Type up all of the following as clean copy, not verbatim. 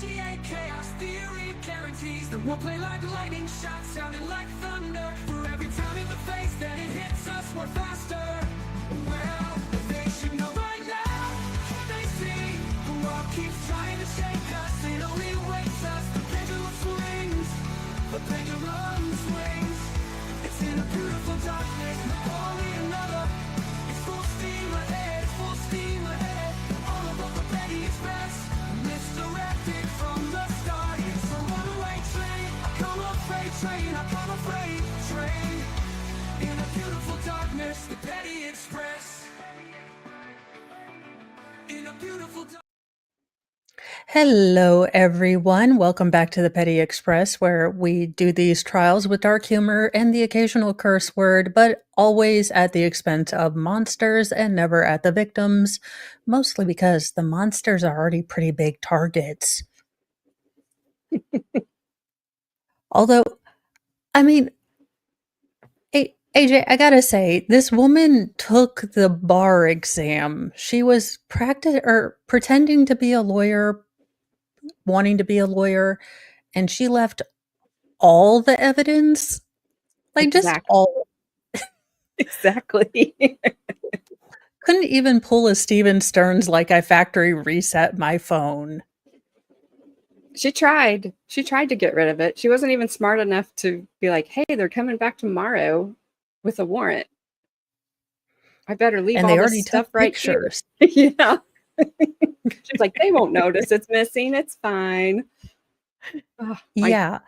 initiate chaos theory guarantees that we'll play like lightning shots, sounding like thunder. For every time in the face that it hits us, we're faster. Well, they should know by now. They see the world keeps trying to shake us. It only waits us. The pendulum swings. The pendulum swings. It's in a beautiful darkness. Only another. It's full steam ahead. Full steam ahead. All about the Petty Express. Misdirected from the start. It's a runaway train. I come a freight train. I come a freight train. In a beautiful darkness, the Petty Express. In a beautiful darkness. Hello, everyone. Welcome back to the Petty Express, where we do these trials with dark humor and the occasional curse word, but always at the expense of monsters and never at the victims, mostly because the monsters are already pretty big targets. Although, I mean, AJ, I gotta say, this woman took the bar exam. She was pretending to be a lawyer, wanting to be a lawyer, and she left all the evidence, like just Exactly. all. Exactly. Couldn't even pull a Steven Stearns like I factory reset my phone. She tried. She tried to get rid of it. She wasn't even smart enough to be like, hey, they're coming back tomorrow with a warrant. I better leave And all they this already stuff took right pictures. here. Yeah. She's like, they won't notice it's missing. It's fine. Oh, Yeah.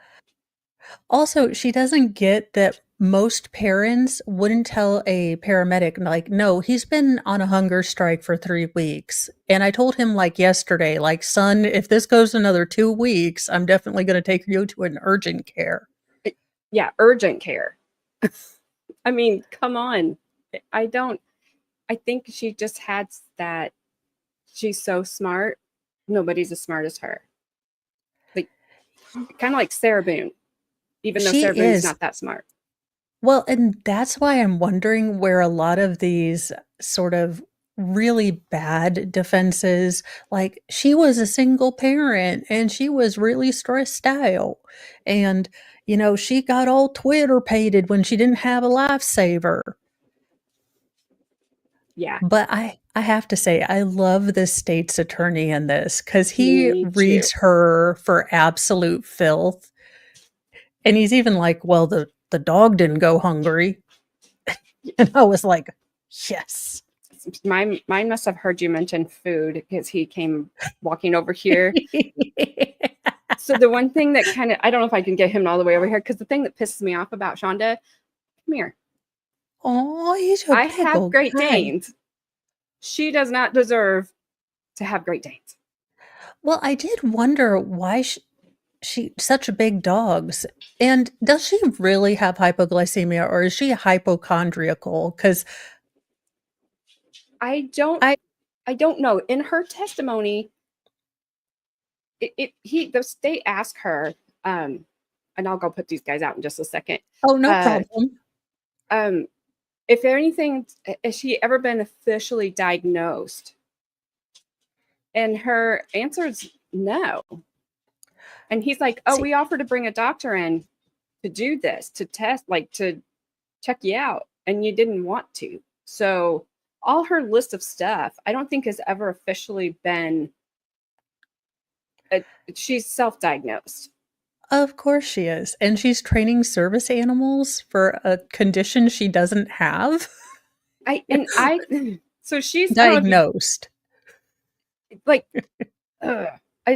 Also, she doesn't get that most parents wouldn't tell a paramedic, like, no, he's been on a hunger strike for 3 weeks. And I told him, like, yesterday, like, son, if this goes another 2 weeks, I'm definitely going to take you to an urgent care. Yeah, urgent care. I mean, come on. I think she just had that. She's so smart. Nobody's as smart as her. Like, kind of like Sarah Boone, even though She Sarah Boone's is. not that smart. Well, and that's why I'm wondering where a lot of these sort of really bad defenses, like she was a single parent and she was really stressed out. And, she got all Twitter pated when she didn't have a lifesaver. Yeah. But I have to say, I love the state's attorney in this because he Me reads too. her for absolute filth. And he's even like, well, the dog didn't go hungry. And I was like, yes. Mine must have heard you mention food because he came walking over here. So the one thing that kind of, I don't know if I can get him all the way over here, because the thing that pisses me off about Shanda, come here. Oh, he's a I big have old Great guy. Danes. She does not deserve to have Great Danes. Well, I did wonder why she such big dogs. And does she really have hypoglycemia or is she hypochondriacal? Because I don't know. In her testimony, the state asked her, and I'll go put these guys out in just a second. Oh, no problem. If anything, has she ever been officially diagnosed? And her answer is no. And he's like, oh, we offered to bring a doctor in to do this, to test, like to check you out, and you didn't want to. So all her list of stuff, I don't think has ever officially been, she's self-diagnosed. Of course she is. And she's training service animals for a condition she doesn't have. So she's diagnosed.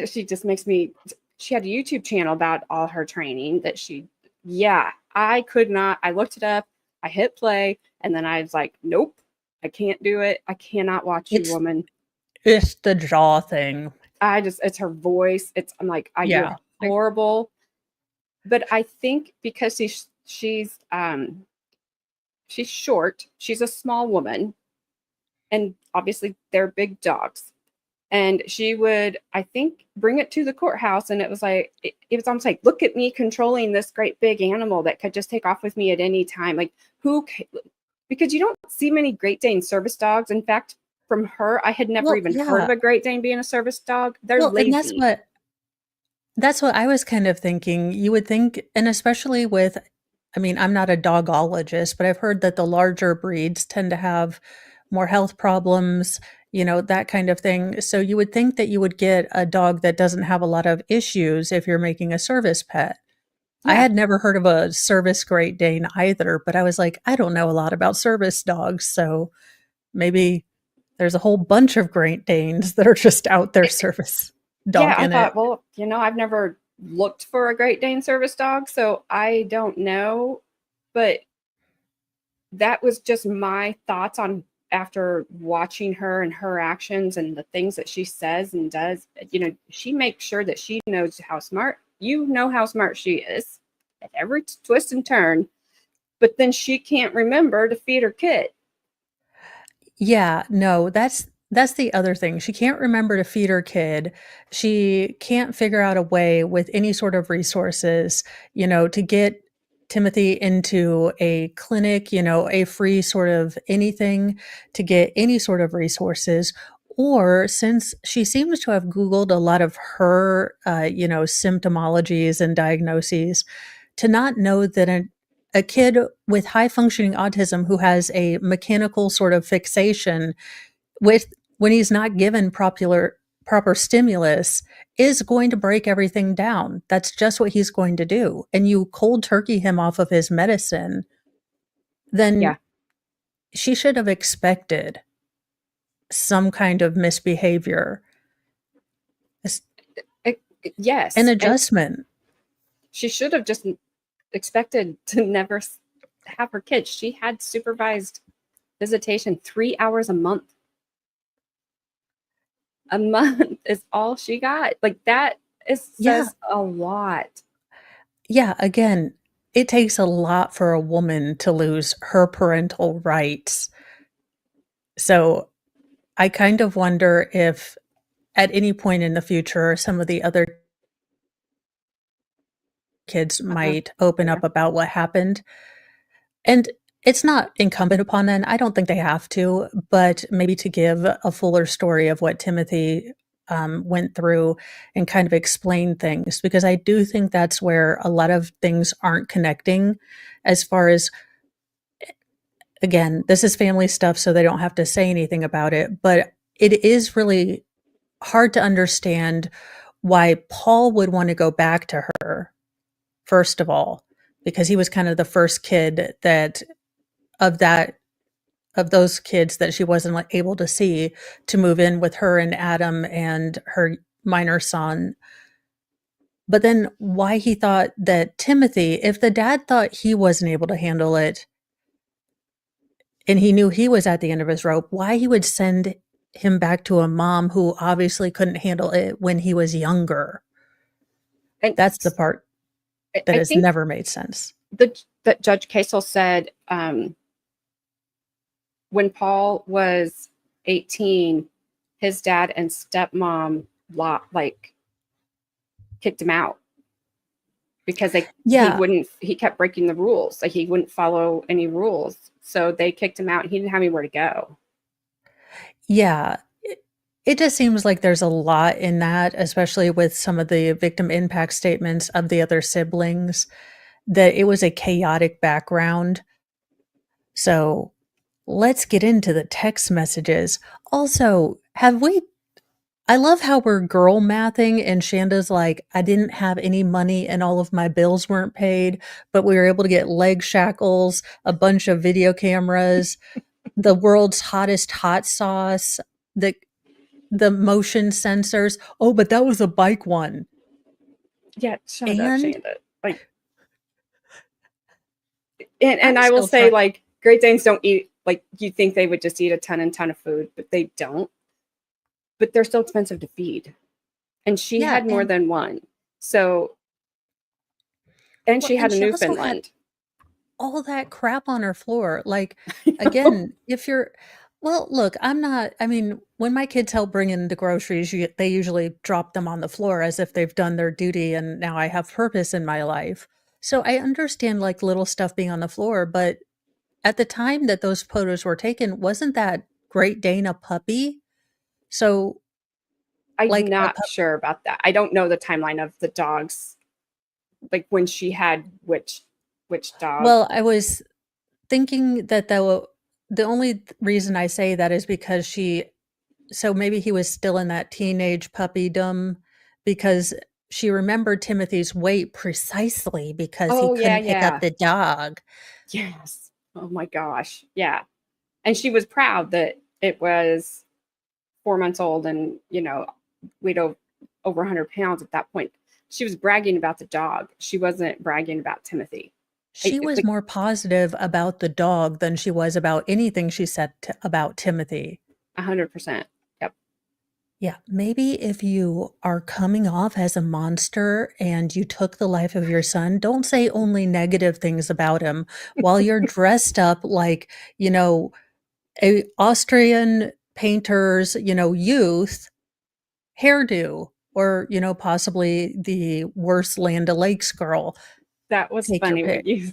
She just makes me, she had a YouTube channel about all her training that I could not, I looked it up, I hit play, and then I was like, nope, I can't do it. I cannot watch you, woman. It's the jaw thing. It's her voice. I'm like, you're horrible. But I think because she's short, she's a small woman, and obviously they're big dogs. And she would, I think, bring it to the courthouse, and it was like, it was almost like, look at me controlling this great big animal that could just take off with me at any time. Like, because you don't see many Great Dane service dogs. In fact, from her, I had never heard of a Great Dane being a service dog. They're lazy. And That's what I was kind of thinking. You would think, and especially with, I mean, I'm not a dogologist, but I've heard that the larger breeds tend to have more health problems, that kind of thing. So you would think that you would get a dog that doesn't have a lot of issues if you're making a service pet. I Yeah. had never heard of a service Great Dane either, but I was like, I don't know a lot about service dogs, so maybe there's a whole bunch of Great Danes that are just out there service Yeah, I dogging it. thought, well, I've never looked for a Great Dane service dog, so I don't know. But that was just my thoughts on after watching her and her actions and the things that she says and does. She makes sure that she knows how smart, how smart she is at every twist and turn, but then she can't remember to feed her kid. Yeah, no, that's the other thing. She can't remember to feed her kid. She can't figure out a way with any sort of resources, to get Timothy into a clinic, a free sort of anything to get any sort of resources. Or since she seems to have Googled a lot of her, symptomologies and diagnoses, to not know that a kid with high functioning autism who has a mechanical sort of fixation with when he's not given proper stimulus is going to break everything down. That's just what he's going to do. And you cold turkey him off of his medicine, then Yeah. she should have expected some kind of misbehavior, an Yes. And adjustment. she should have just expected to never have her kids. She had supervised visitation 3 hours a month. A month is all she got. Like that Yeah. says a lot. Yeah. Again, it takes a lot for a woman to lose her parental rights. So I kind of wonder if at any point in the future, some of the other kids Uh-oh. might open Yeah. up about what happened. And it's not incumbent upon them. I don't think they have to, but maybe to give a fuller story of what Timothy went through and kind of explain things, because I do think that's where a lot of things aren't connecting as far as, again, this is family stuff, so they don't have to say anything about it. But it is really hard to understand why Paul would want to go back to her, first of all, because he was kind of the first kid of that of those kids that she wasn't like, able to see to move in with her and Adam and her minor son. But then why he thought that Timothy, if the dad thought he wasn't able to handle it and he knew he was at the end of his rope, why he would send him back to a mom who obviously couldn't handle it when he was younger. And That's the part that I has think never made sense. that Judge Casel said when Paul was 18, his dad and stepmom like kicked him out because Yeah, he kept breaking the rules. Like he wouldn't follow any rules. So they kicked him out and he didn't have anywhere to go. yeah. It just seems like there's a lot in that, especially with some of the victim impact statements of the other siblings, that it was a chaotic background. So let's get into the text messages. Also, I love how we're girl mathing and Shanda's like, I didn't have any money and all of my bills weren't paid, but we were able to get leg shackles, a bunch of video cameras, the world's hottest hot sauce, the motion sensors. Oh, but that was a bike one. Yeah, shut up, And Shanda. Like, and I'm I will still say, trying. like, Great Danes don't eat like you think they would just eat a ton and ton of food, but they don't. But they're still expensive to feed. And she Yeah, had more than one. So, and she had and a she also had Newfoundland. all that crap on her floor. Like, again, if you're well, look, I mean, when my kids help bring in the groceries, they usually drop them on the floor as if they've done their duty and now I have purpose in my life. So I understand like little stuff being on the floor, but at the time that those photos were taken, wasn't that Great Dane a puppy? So I'm Like, not sure about that. I don't know the timeline of the dogs, like when she had which dog. well, I was thinking that the only reason I say that is because so maybe he was still in that teenage puppydom because she remembered Timothy's weight precisely because he Oh, yeah, couldn't pick up yeah. the dog. Yes. Oh my gosh. Yeah. And she was proud that it was 4 months old and, weighed over 100 pounds at that point. She was bragging about the dog. She wasn't bragging about Timothy. She was more positive about the dog than she was about anything she said about Timothy. 100%. Yep. Yeah, maybe if you are coming off as a monster and you took the life of your son, don't say only negative things about him while you're dressed up like, a Austrian painter's, youth hairdo or, possibly the worst Land O'Lakes girl. That was Take your funny when pick. you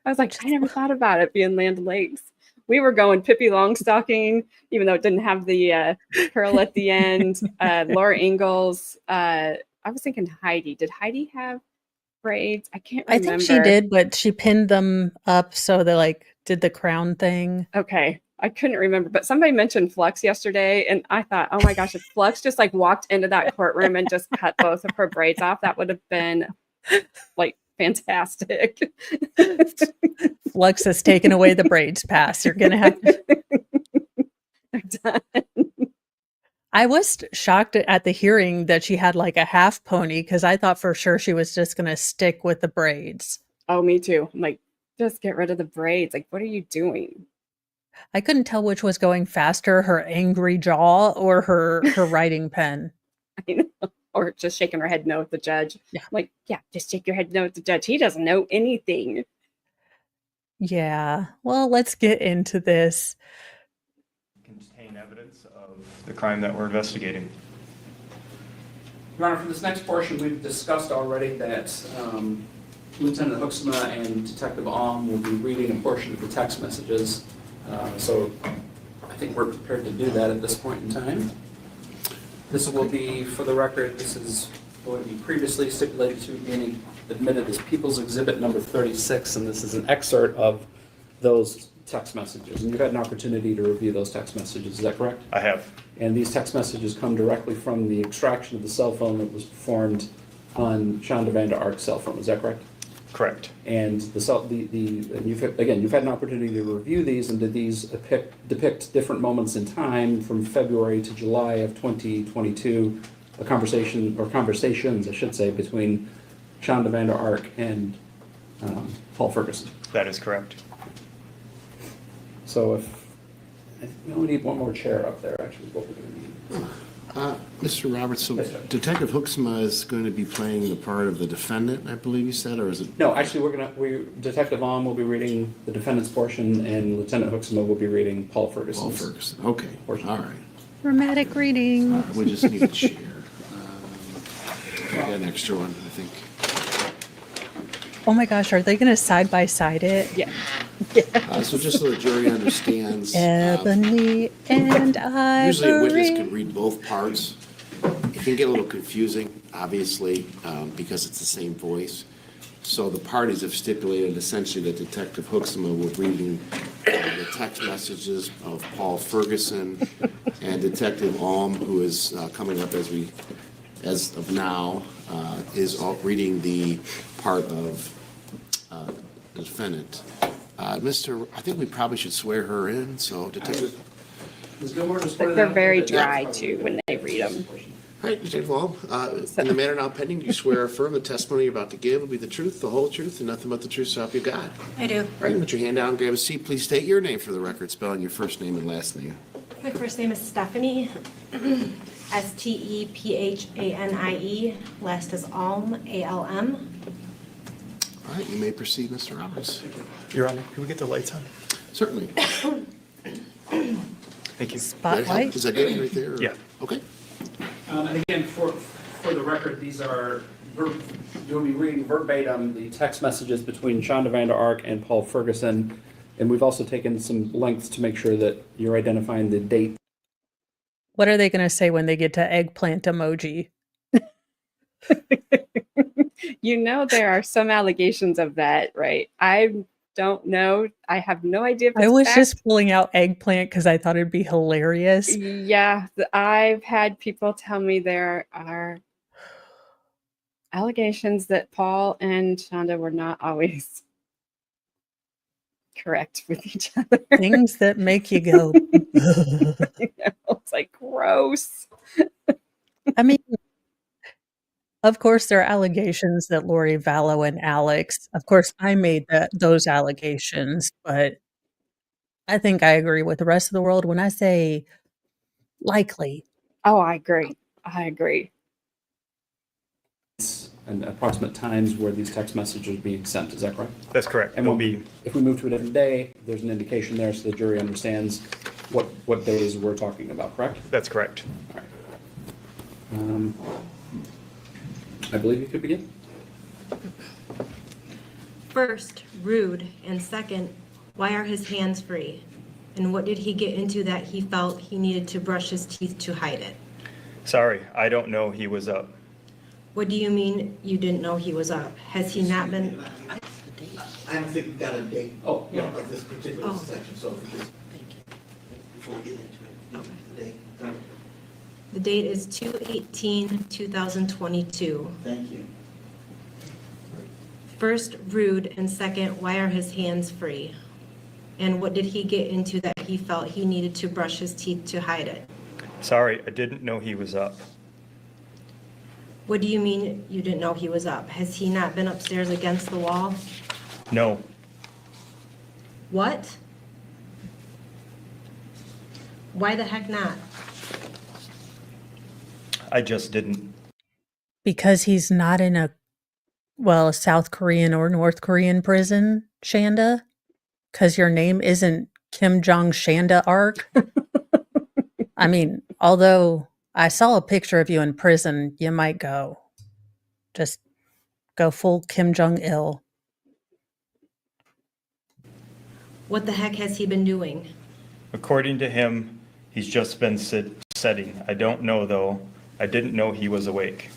I was like, I never thought about it being Land O'Lakes. We were going Pippi Longstocking, even though it didn't have the curl at the end. Laura Ingalls. I was thinking Heidi. Did Heidi have braids? I can't I remember. think she did, but she pinned them up so they like did the crown thing. Okay. I couldn't remember, but somebody mentioned Flux yesterday, and I thought, oh my gosh, if Flux just like walked into that courtroom and just cut both of her braids off, that would have been like fantastic. Flux has taken away the braids pass. You're gonna have Done. I was shocked at the hearing that she had like a half pony because I thought for sure she was just gonna stick with the braids. Oh, me too. I'm like, just get rid of the braids. Like, what are you doing? I couldn't tell which was going faster, her angry jaw or her writing pen. I know. Or just shaking her head no at the judge. Yeah. Like, yeah, just shake your head no at the judge. He doesn't know anything. Yeah. Well, let's get into this. Contain evidence of the crime that we're investigating. Your Honor, for this next portion, we've discussed already that Lieutenant Hooksma and Detective Alm will be reading a portion of the text messages. So I think we're prepared to do that at this point in time. This will be, for the record, this is going to be previously stipulated to being admitted as People's Exhibit number 36, and this is an excerpt of those text messages. And you've had an opportunity to review those text messages, is that correct? I have. And these text messages come directly from the extraction of the cell phone that was performed on Shanda Vander Ark's cell phone, is that correct? Correct. And and you've had an opportunity to review these, and did these depict different moments in time from February to July of 2022, a conversation, or conversations, I should say, between Shanda Vander Ark and Paul Ferguson? That is correct. So I think we only need one more chair up there, actually, is what we're going to need. Mr. Roberts, so Yes, sir. Detective Hooksma is going to be playing the part of the defendant, I believe you said, or is it? No, actually, Detective Alm will be reading the defendant's portion, and Lieutenant Hooksma will be reading Paul Paul Ferguson's. Ferguson. Okay, all right. Dramatic reading. We just need a chair. I got an extra one, I think. Oh my gosh, are they gonna side by side it? Yeah. So just so the jury understands, Ebony and usually a witness ivory. can read both parts. It can get a little confusing, obviously, because it's the same voice. So the parties have stipulated essentially that Detective Hooksma will be reading the text messages of Paul Ferguson, and Detective Alm, who is coming up as of now, is reading the part of the defendant. I think we probably should swear her in, so Detective. Ms. Gilmore, just Like put it they're out very there. dry too when they read them. All right, Detective Alm, in the matter now pending, do you swear or affirm the testimony you're about to give will be the truth, the whole truth, and nothing but the truth, so help you God? I do. All right, put your hand down, grab a seat. Please state your name for the record, spelling your first name and last name. My first name is Stephanie, Stephanie. Last is Alm, Alm. All right, you may proceed, Mr. Roberts. Your Honor, can we get the lights on? Certainly. Thank you. Spotlight. Is that good right there? or- Yeah. Okay. And again, for the record, you'll be reading verbatim the text messages between Shanda Vander Ark and Paul Ferguson, and we've also taken some lengths to make sure that you're identifying the date What are they going to say when they get to eggplant emoji? You know, there are some allegations of that, right? I don't know. I have no idea if I it's was fact. just pulling out eggplant because I thought it'd be hilarious. Yeah, I've had people tell me there are allegations that Paul and Shanda were not always correct with each other. Things that make you go. You know, it's like gross. I mean, of course, there are allegations that Lori Vallow and Alex. Of course, I made those allegations, but I think I agree with the rest of the world when I say likely. Oh, I agree. I agree. And approximate times where these text messages are being sent, is that correct? That's correct. And It'll when be, if we move to a different day, there's an indication there so the jury understands what days we're talking about, correct? that's correct. All right. I believe you could begin. First, rude, and second, why are his hands free? And what did he get into that he felt he needed to brush his teeth to hide it? Sorry, I don't know he was up. What do you mean you didn't know he was up? Has he not been? I don't think we've got a date Oh, yeah. of this particular Oh. section, so if we just, before we get into it, the date. The date is 2/18/2022. Thank you. First, rude, and second, why are his hands free? And what did he get into that he felt he needed to brush his teeth to hide it? Sorry, I didn't know he was up. What do you mean you didn't know he was up? Has he not been upstairs against the wall? No, What? Why the heck not? I just didn't. Because he's not in a South Korean or North Korean prison, Shanda? Because your name isn't Kim Jong Shanda Ark? I mean, although I saw a picture of you in prison, you might go. Just go full Kim Jong Il. What the heck has he been doing? According to him, he's just been setting. I don't know, though. I didn't know he was awake.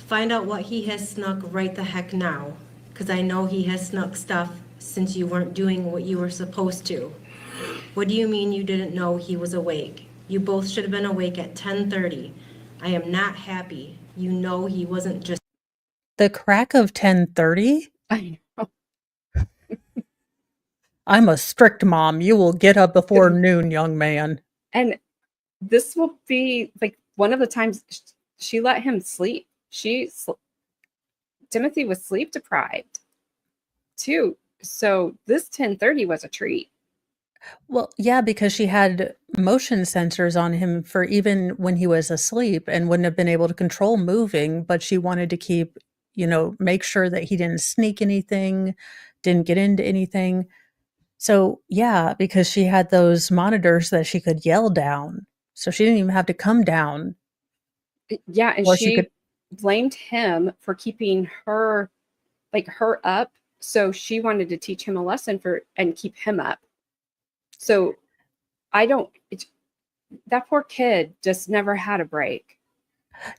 Find out what he has snuck right the heck now. Because I know he has snuck stuff since you weren't doing what you were supposed to. What do you mean you didn't know he was awake? You both should have been awake at 10:30. I am not happy. You know he wasn't just... The crack of 10:30? I know. I'm a strict mom. You will get up before noon, young man. And this will be like one of the times she let him sleep. Timothy was sleep deprived too. So this 10:30 was a treat. Well, yeah, because she had motion sensors on him for even when he was asleep and wouldn't have been able to control moving, but she wanted to keep, make sure that he didn't sneak anything, didn't get into anything. So, yeah, because she had those monitors that she could yell down. So she didn't even have to come down. Yeah, and Or she could blamed him for keeping her up. So she wanted to teach him a lesson and keep him up. So that poor kid just never had a break.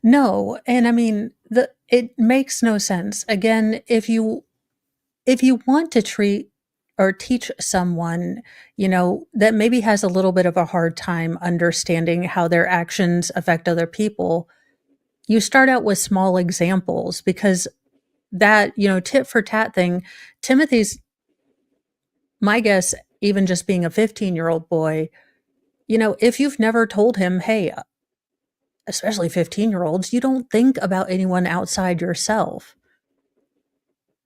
No, and I mean, it makes no sense. Again, if you want to treat or teach someone, that maybe has a little bit of a hard time understanding how their actions affect other people, you start out with small examples because that, tit for tat thing, Timothy's, my guess, even just being a 15-year-old boy, if you've never told him, hey, especially 15-year-olds, you don't think about anyone outside yourself.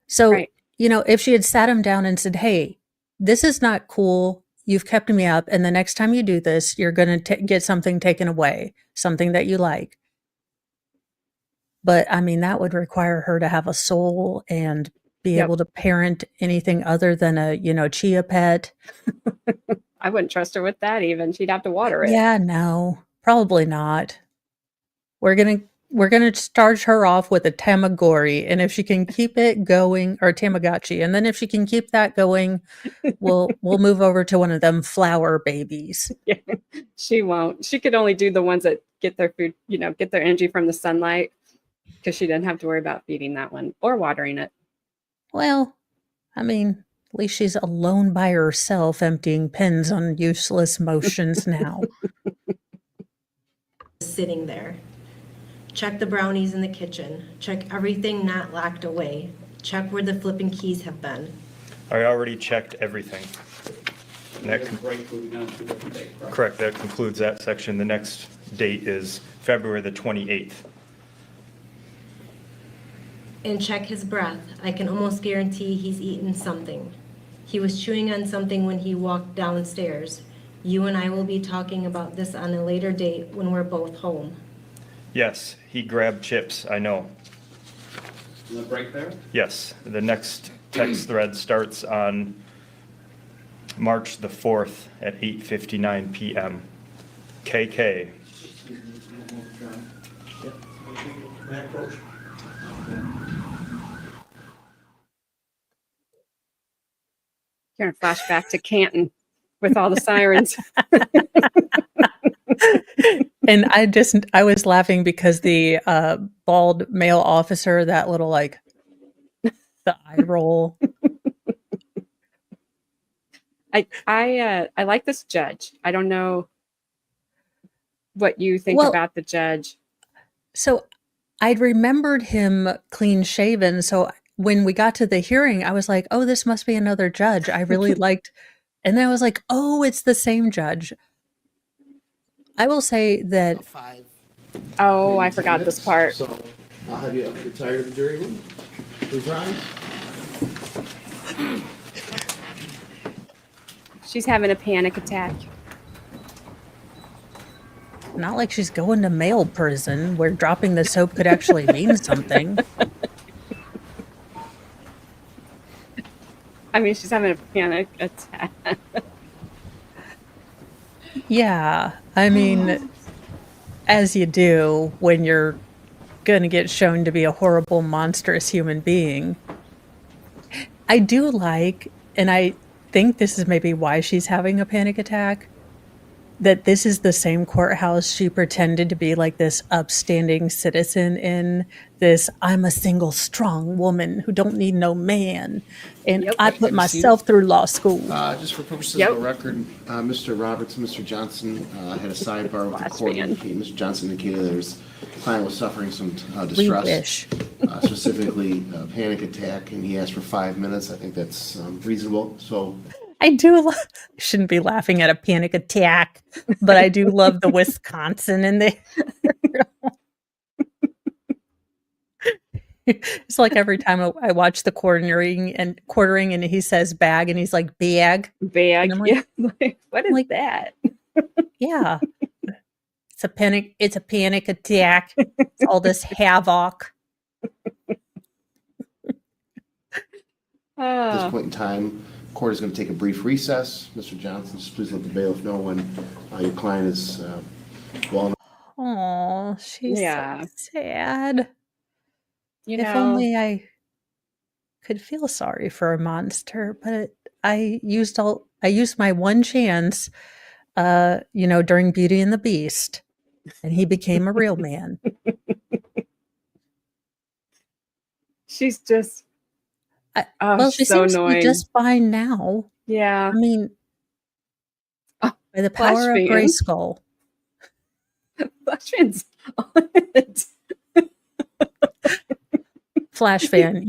So, Right. If she had sat him down and said, hey, this is not cool. You've kept me up. And the next time you do this, you're going to get something taken away, something that you like. But I mean, that would require her to have a soul and be Yep. able to parent anything other than a, chia pet. I wouldn't trust her with that even. She'd have to water it. Yeah, no, probably not. We're going to, we're gonna charge her off with a Tamagori, and if she can keep it going, or Tamagotchi, and then if she can keep that going, we'll move over to one of them flower babies. Yeah, she won't. She could only do the ones that get their food, get their energy from the sunlight, because she didn't have to worry about feeding that one or watering it. Well, I mean, at least she's alone by herself, emptying pins on useless motions now. Sitting there. Check the brownies in the kitchen. Check everything not locked away. Check where the flipping keys have been. I already checked everything. And that Break moving down to a different date, correct? Correct, that concludes that section. The next date is February the 28th. And check his breath. I can almost guarantee he's eaten something. He was chewing on something when he walked downstairs. You and I will be talking about this on a later date when we're both home. Yes, he grabbed chips, I know. And the break there? Yes, the next text thread starts on March the 4th at 8:59 p.m. KK. May I approach? You're gonna flash back to Canton with all the sirens. And I was laughing because the bald male officer, that little like the eye roll. I like this judge. I don't know what you think Well- about the judge. So I'd remembered him clean shaven. So when we got to the hearing, I was like, oh, this must be another judge. I really liked, and then I was like, oh, it's the same judge. I will say that 5. Oh, I forgot this part. So I'll have you retired to the jury room. Please rise. She's having a panic attack. not like she's going to male prison where dropping the soap could actually mean something. I mean, she's having a panic attack. Yeah, I mean, as you do when you're going to get shown to be a horrible, monstrous human being. I do like, and I think this is maybe why she's having a panic attack, that this is the same courthouse she pretended to be like this upstanding citizen in, this I'm a single strong woman who don't need no man, and Yep. I put myself through law school. Just for purposes Yep. of the record, Mr. Roberts and Mr. Johnson had a sidebar with the Last court. man. Mr. Johnson indicated his client was suffering some We distress, wish. specifically a panic attack, and he asked for 5 minutes. I think that's reasonable. So I do shouldn't be laughing at a panic attack, but I do love the Wisconsin in there. It's like every time I watch the quartering and he says bag and he's like bag. Bag. And I'm like- Yeah. Like, what is like- that? Yeah. It's a panic attack. It's all this havoc. at this Oh, point in time, court is going to take a brief recess. Mr. Johnson, just please let the bailiff know when your client is well. Oh, she's Yeah. so sad. you If know, only I could feel sorry for a monster, but I used my one chance, during Beauty and the Beast, and he became a real man. she's just, She so seems to annoying. be just fine now. Yeah. I mean, Oh, by the Flash power of fan. Grayskull. Flashman's on it. Flash fan,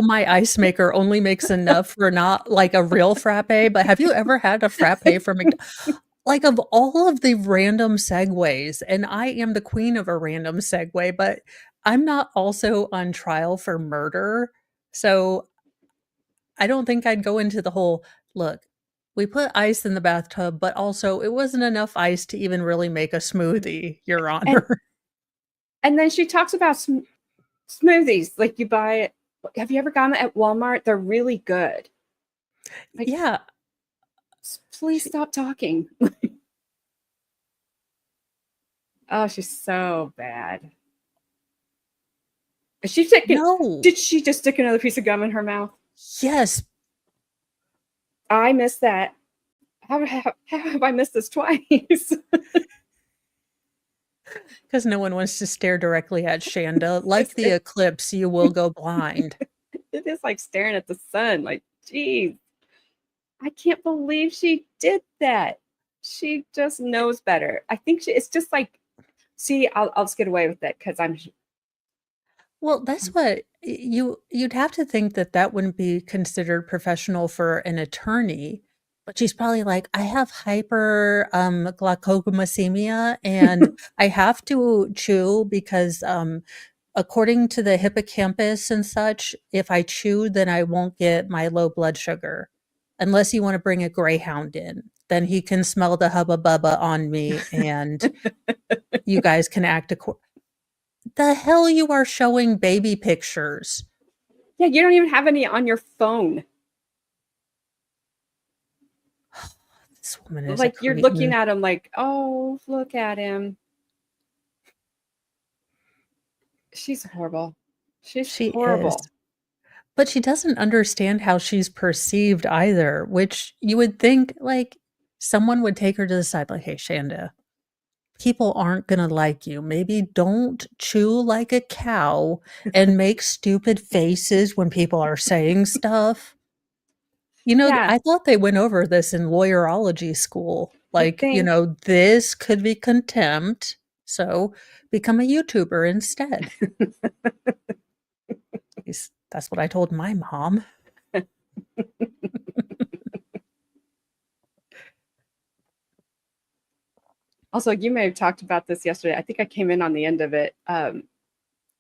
my ice maker only makes enough for not like a real frappe, but have you ever had a frappe from McDonald's? Like, of all of the random segues, and I am the queen of a random segue, but I'm not also on trial for murder. So I don't think I'd go into the whole, look, we put ice in the bathtub, but also it wasn't enough ice to even really make a smoothie, Your Honor. And then she talks about smoothies. Like, you buy it. Have you ever gone at Walmart? They're really good. Like, Yeah. please stop talking. Oh, she's so bad. Is she taking? No. Did she just stick another piece of gum in her mouth? Yes, I missed that. How have I missed this twice? because no one wants to stare directly at Shanda. It's Like the it eclipse, you will go blind. it is like staring at the sun, like, geez, I can't believe she did that. She just knows better. I think it's just like, see, I'll just get away with it because I'm Well, that's what you'd have to think that that wouldn't be considered professional for an attorney, but she's probably like, "I have hyper, glycemia, and I have to chew because, according to the hippocampus and such, if I chew, then I won't get my low blood sugar. Unless you wanna bring a greyhound in, then he can smell the hubba bubba on me, and you guys can act acco." The hell you are showing baby pictures? yeah, you don't even have any on your phone. This woman is a Like you're looking cretin. at him like, oh, look at him. She's horrible. She's She is. horrible. But she doesn't understand how she's perceived either, which you would think, like, someone would take her to the side, like, "Hey, Shanda, people aren't gonna like you. Maybe don't chew like a cow and make stupid faces when people are saying stuff." You know, Yeah, I thought they went over this in lawyerology school. I Like, think this could be contempt, so become a YouTuber instead. At least that's what I told my mom. also you may have talked about this yesterday. I think I came in on the end of it.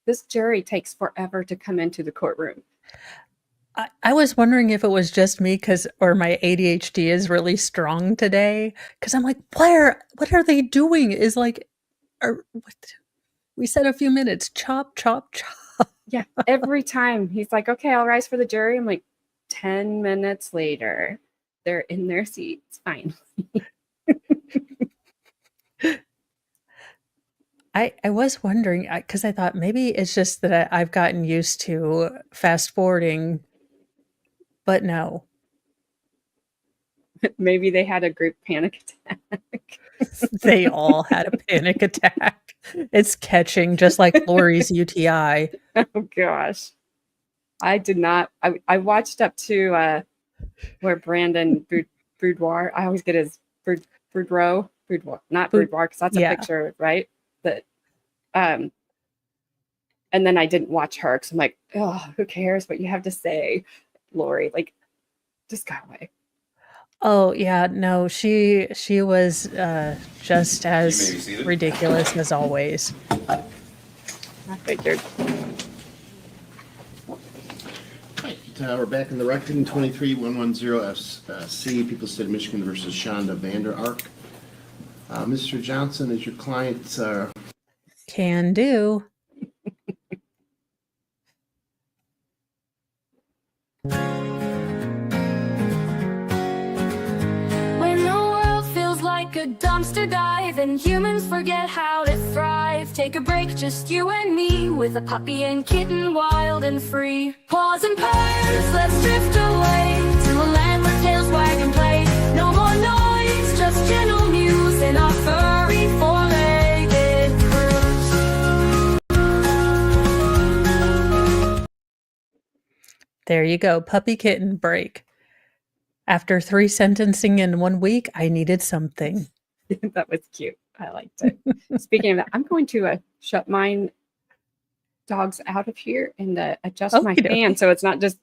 This jury takes forever to come into the courtroom. I was wondering if it was just me or my ADHD is really strong today. Because 'cause I'm like, "What are they doing?" Is like, what we said a few minutes, chop, chop, chop. Yeah, every time he's like, okay, I'll rise for the jury. I'm like, 10 minutes later, they're in their seats. Fine. I was wondering, because I thought maybe it's just that I've gotten used to fast forwarding, but no. Maybe they had a group panic attack. They all had a panic attack. It's catching just like Lori's UTI. Oh gosh. I did not. I watched up to where Brandon Boudoir. I always get his Boudoir, not Boud Boudoir, because that's a Yeah. picture, right? But and then I didn't watch her because I'm like, oh, who cares what you have to say, Lori? Like, just go away. Oh, yeah, no, she was, just You may be as seated. ridiculous as always. I figured. Right, we're back in the record, 23110 People State of Michigan versus Shanda Vander Ark. Mr. Johnson, is your client, Can do. When the world feels like a dumpster dive and humans forget how to thrive, take a break, just you and me, with a puppy and kitten, wild and free. Paws and purrs, let's drift away to a land where tails wag and play. No more noise, just gentle muse in our furry four-legged cruise. There you go, puppy kitten break. After 3 sentencing in 1 week, I needed something. That was cute. I liked it. Speaking of that, I'm going to shut mine dogs out of here and adjust my Okey-dokey. fan so it's not just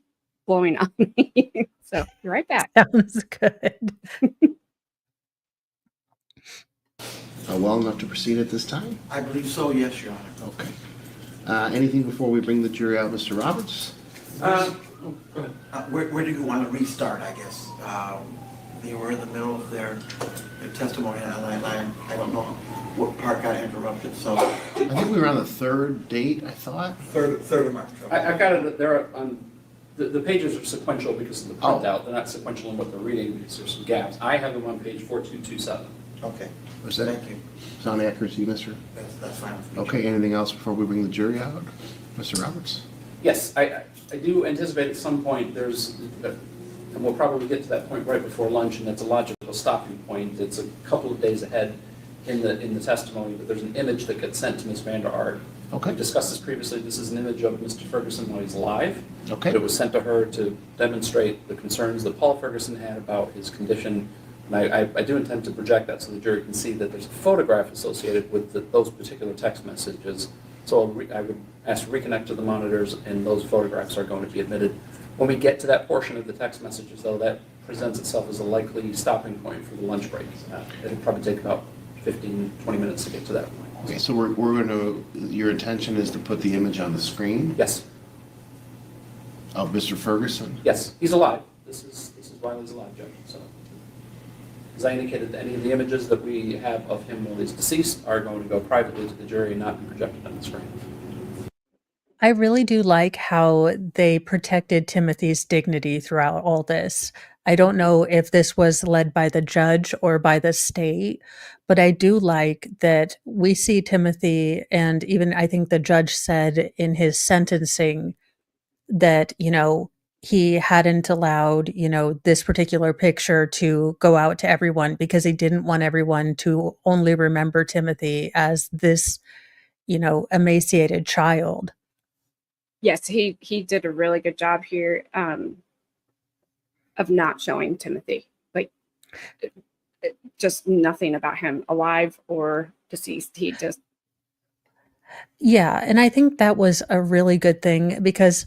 blowing on me. So be right back. Sounds good. well enough to proceed at this time? I believe so, yes, Your Honor. Okay. Anything before we bring the jury out, Mr. Roberts? Go ahead. Where do you want to restart, I guess? They were in the middle of their testimony, and I don't know what part got interrupted, so. I think we were on the third date, I thought. Third of March. I've got it, there on, the pages are sequential because of the Oh. printout. They're not sequential in what they're reading because there's some gaps. I have them on page 4227. Okay, Was that thank you. sound accurate to you, mister? That's fine with me. Okay, anything else before we bring the jury out? Mr. Roberts? Yes, I do anticipate at some point and we'll probably get to that point right before lunch, and that's a logical stopping point. It's a couple of days ahead in the testimony, but there's an image that gets sent to Ms. Vander Ark. Okay. We discussed this previously. This is an image of Mr. Ferguson when he's alive. Okay. It was sent to her to demonstrate the concerns that Paul Ferguson had about his condition. And I do intend to project that so the jury can see that there's a photograph associated with those particular text messages. So I would ask to reconnect to the monitors, and those photographs are going to be admitted. When we get to that portion of the text messages, though, that presents itself as a likely stopping point for the lunch break. It'll probably take about 15, 20 minutes to get to that point. Okay, so we're going to, your intention is to put the image on the screen Yes, of Mr. Ferguson? yes, he's alive. This is while he's alive, Judge. So, as I indicated, any of the images that we have of him while he's deceased are going to go privately to the jury and not be projected on the screen. I really do like how they protected Timothy's dignity throughout all this. I don't know if this was led by the judge or by the state, but I do like that we see Timothy, and even I think the judge said in his sentencing that, he hadn't allowed, this particular picture to go out to everyone because he didn't want everyone to only remember Timothy as this, emaciated child. Yes, he did a really good job here of not showing Timothy. Like, just nothing about him, alive or deceased. He just... Yeah, and I think that was a really good thing because,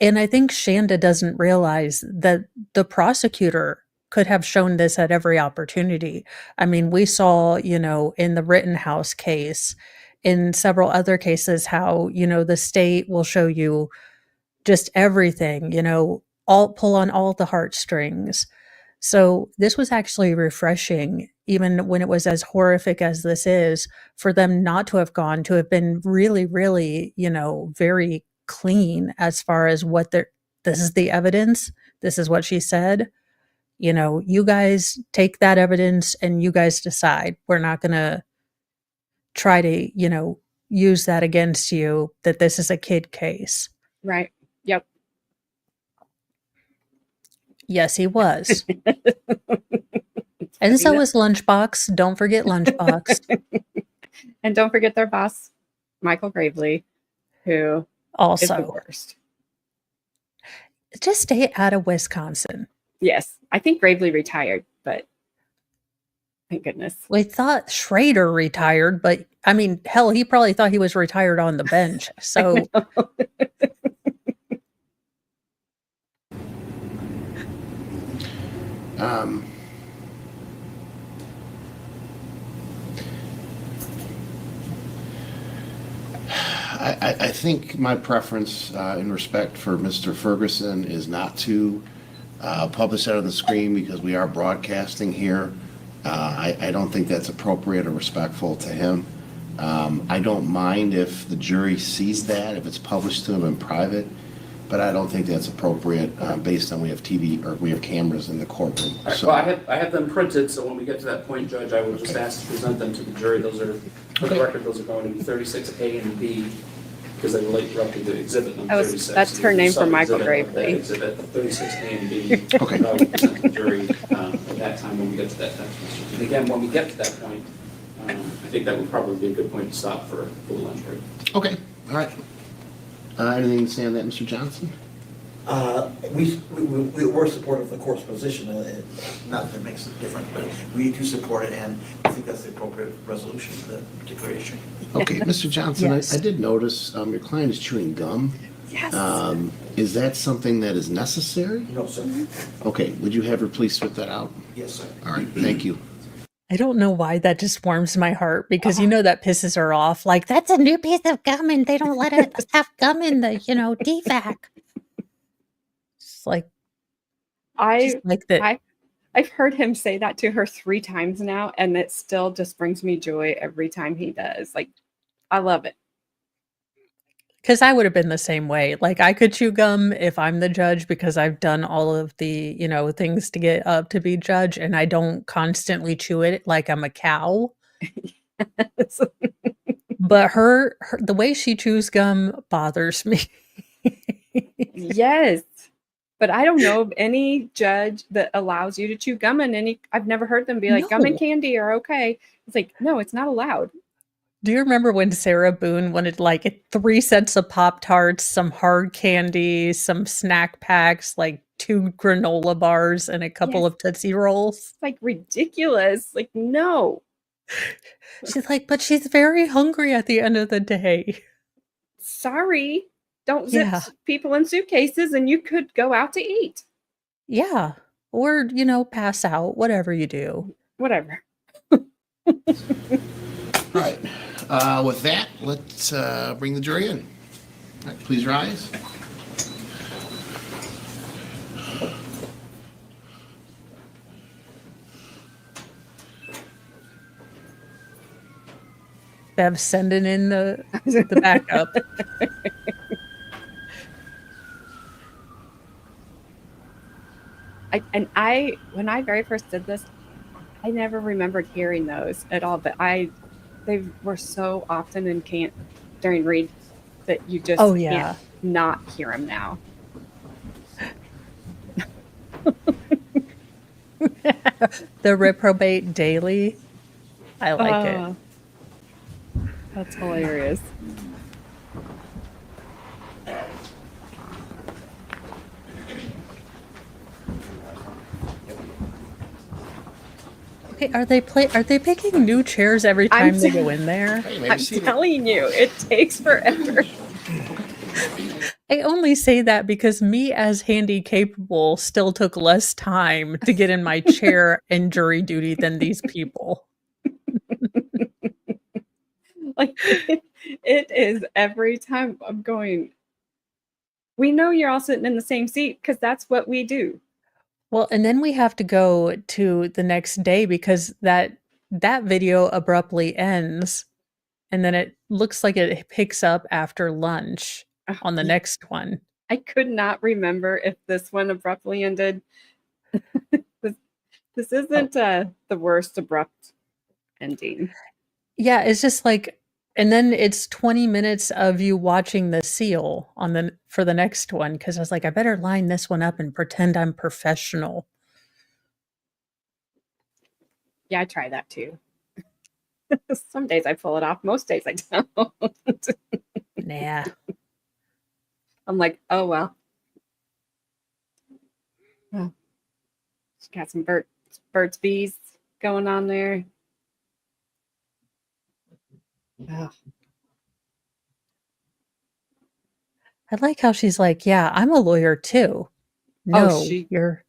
and I think Shanda doesn't realize that the prosecutor could have shown this at every opportunity. I mean, we saw, in the Rittenhouse case, in several other cases, how, the state will show you just everything, all pull on all the heartstrings. So this was actually refreshing, even when it was as horrific as this is, for them not to have gone, to have been really, really, very clean as far as this is the evidence. This is what she said. You guys take that evidence and you guys decide. We're not going to try to, use that against you, that this is a kid case. Right. Yep. Yes, he was. And so was Lunchbox. Don't forget Lunchbox. And don't forget their boss, Michael Gravely, who is the Also, worst. just stay out of Wisconsin. Yes, I think Gravely retired, but thank goodness. We thought Schrader retired, but I mean, hell, he probably thought he was retired on the bench. So I think my preference in respect for Mr. Ferguson is not to publish that on the screen because we are broadcasting here. I don't think that's appropriate or respectful to him. I don't mind if the jury sees that, if it's published to them in private, but I don't think that's appropriate based on we have TV or we have cameras in the courtroom. All right, So- well, I have them printed, so when we get to that point, Judge, I will just ask to present them to the jury. Those are, for the record, those are going to be 36A and B, because they relate directly to exhibit number 36. That's her name for Michael Sub-exhibit of that Gravely. Exhibit 36A and B. Okay. I will present to the jury at that time when we get to that text message. And again, when we get to that point, I think that would probably be a good point to stop for the lunch break. Okay, all right. Anything to say on that, Mr. Johnson? We're supportive of the court's position, not that it makes a difference, but we do support it, and I think that's the appropriate resolution to the particular issue. Okay, Mr. Johnson, Yes. I did notice your client is chewing gum. Yes. Is that something that is necessary? No, sir. Okay, would you have her please spit that out? Yes, sir. All right, thank you. I don't know why that just warms my heart because that pisses her off. Like, that's a new piece of gum and they don't let us have gum in the, DVAC. It's like, just like that. I've heard him say that to her 3 times now, and it still just brings me joy every time he does. Like, I love it. Because I would have been the same way. Like, I could chew gum if I'm the judge because I've done all of the, things to get up to be judge, and I don't constantly chew it like I'm a cow. But the way she chews gum bothers me. Yes. But I don't know of any judge that allows you to chew gum in any. I've never heard them be like, gum and No. candy are okay. It's like, no, it's not allowed. Do you remember when Sarah Boone wanted like 3 sets of Pop-Tarts, some hard candy, some snack packs, like 2 granola bars, and a couple Yes. of Tootsie Rolls? It's like ridiculous. Like, no. She's like, but she's very hungry at the end of the day. Sorry. Don't zip Yeah. people in suitcases and you could go out to eat. Yeah. Or, pass out, whatever you do. Whatever. All right. With that, let's bring the jury in. All right, please rise. Bev sending in the backup. When I very first did this, I never remembered hearing those at all. But they were so often during reads that you just Oh, yeah. can't not hear them now. The reprobate daily. I like it. That's hilarious. Okay, are they picking new chairs every time they go in there? Hey, maybe I'm telling you, it takes forever. I only say that because me as handy capable still took less time to get in my chair and jury duty than these people. Like it is every time I'm going. We know you're all sitting in the same seat because that's what we do. Well, and then we have to go to the next day because that video abruptly ends, and then it looks like it picks up after lunch on the next one. I could not remember if this one abruptly ended. This isn't the worst abrupt ending. Yeah, it's just like, and then it's 20 minutes of you watching the seal for the next one because I was like, I better line this one up and pretend I'm professional. Yeah, I try that too. Some days I pull it off. Most days I don't. Nah. I'm like, oh well. Oh, she's got some birds bees going on there. Oh. I like how she's like, yeah, I'm a lawyer too. No, you're.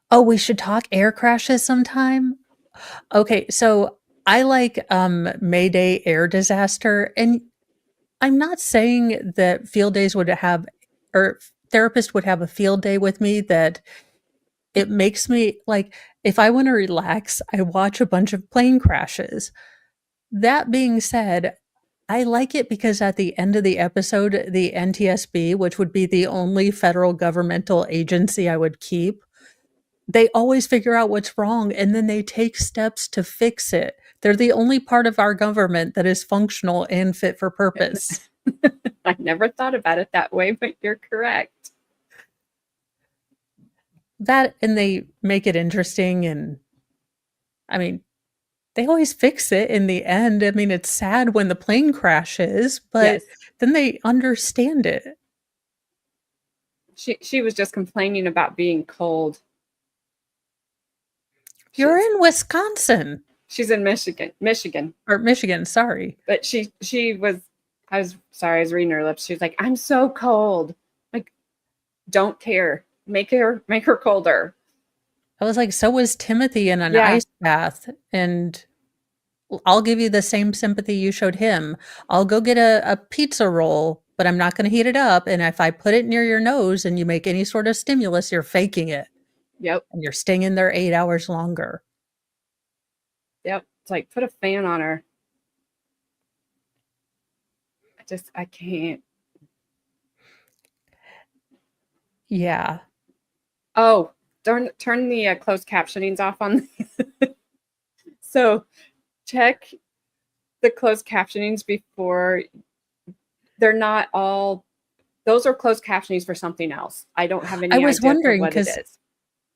Oh, we should talk air crashes sometime. Okay, so I like Mayday air disaster, and I'm not saying that field days would have, or therapists would have a field day with me that it makes me like, if I want to relax, I watch a bunch of plane crashes. That being said, I like it because at the end of the episode, the NTSB, which would be the only federal governmental agency I would keep, they always figure out what's wrong and then they take steps to fix it. They're the only part of our government that is functional and fit for purpose. I never thought about it that way, but you're correct. That, and they make it interesting, and I mean, they always fix it in the end. I mean, it's sad when the plane crashes, but then they understand it. She was just complaining about being cold. You're in Wisconsin. She's in Michigan. Or Michigan, sorry. But I was sorry, I was reading her lips. She was like, I'm so cold. Like, don't care. Make her colder. I was like, so was Timothy in an ice bath, and I'll give you the same sympathy you showed him. I'll go get a pizza roll, but I'm not going to heat it up. And if I put it near your nose and you make any sort of stimulus, you're faking it. Yep. And you're staying in there 8 hours longer. Yep. It's like, put a fan on her. I can't. Yeah. Oh, turn the closed captionings off on So check the closed captionings before. They're not all, those are closed captionings for something else. I don't have any I was idea for wondering what it because is.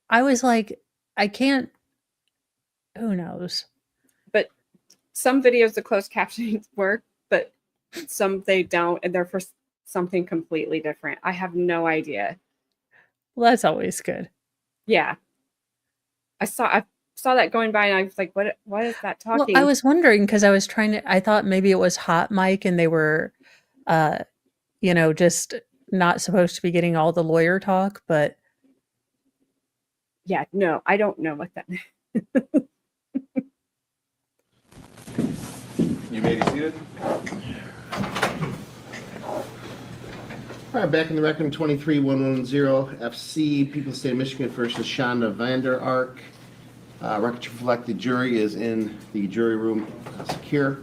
I was like, I can't, who knows? But some videos, the closed captionings work, but some they don't, and they're for something completely different. I have no idea. Well, that's always good. Yeah. I saw that going by and I was like, what is that Well, talking? I was wondering because I was trying to, I thought maybe it was hot mic and they were, uh, just not supposed to be getting all the lawyer talk, but Yeah, no, I don't know what that You may be seated. All right, back in the record, 23110 FC, People of the State of Michigan versus Shanda Vander Ark. Record to reflect the jury is in the jury room secure.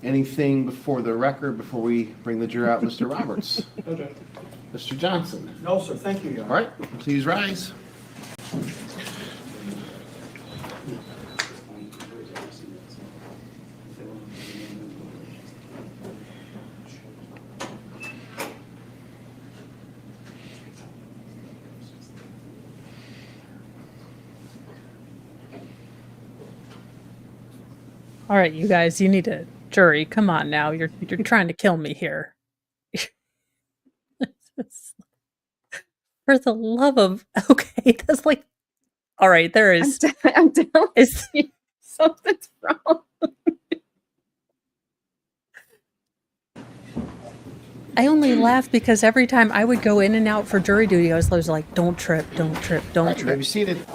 Anything before the record before we bring the jury out, Mr. Roberts? Okay. Mr. Johnson? No, sir, thank you, Your All Honor. right, please rise. all right, you guys, you need a jury. Come on now. You're trying to kill me here. For the love of okay, that's like all right, there is I'm telling is you, something's wrong. I only laugh because every time I would go in and out for jury duty, I was always like, don't trip, don't trip, All don't right, you may trip. be seated.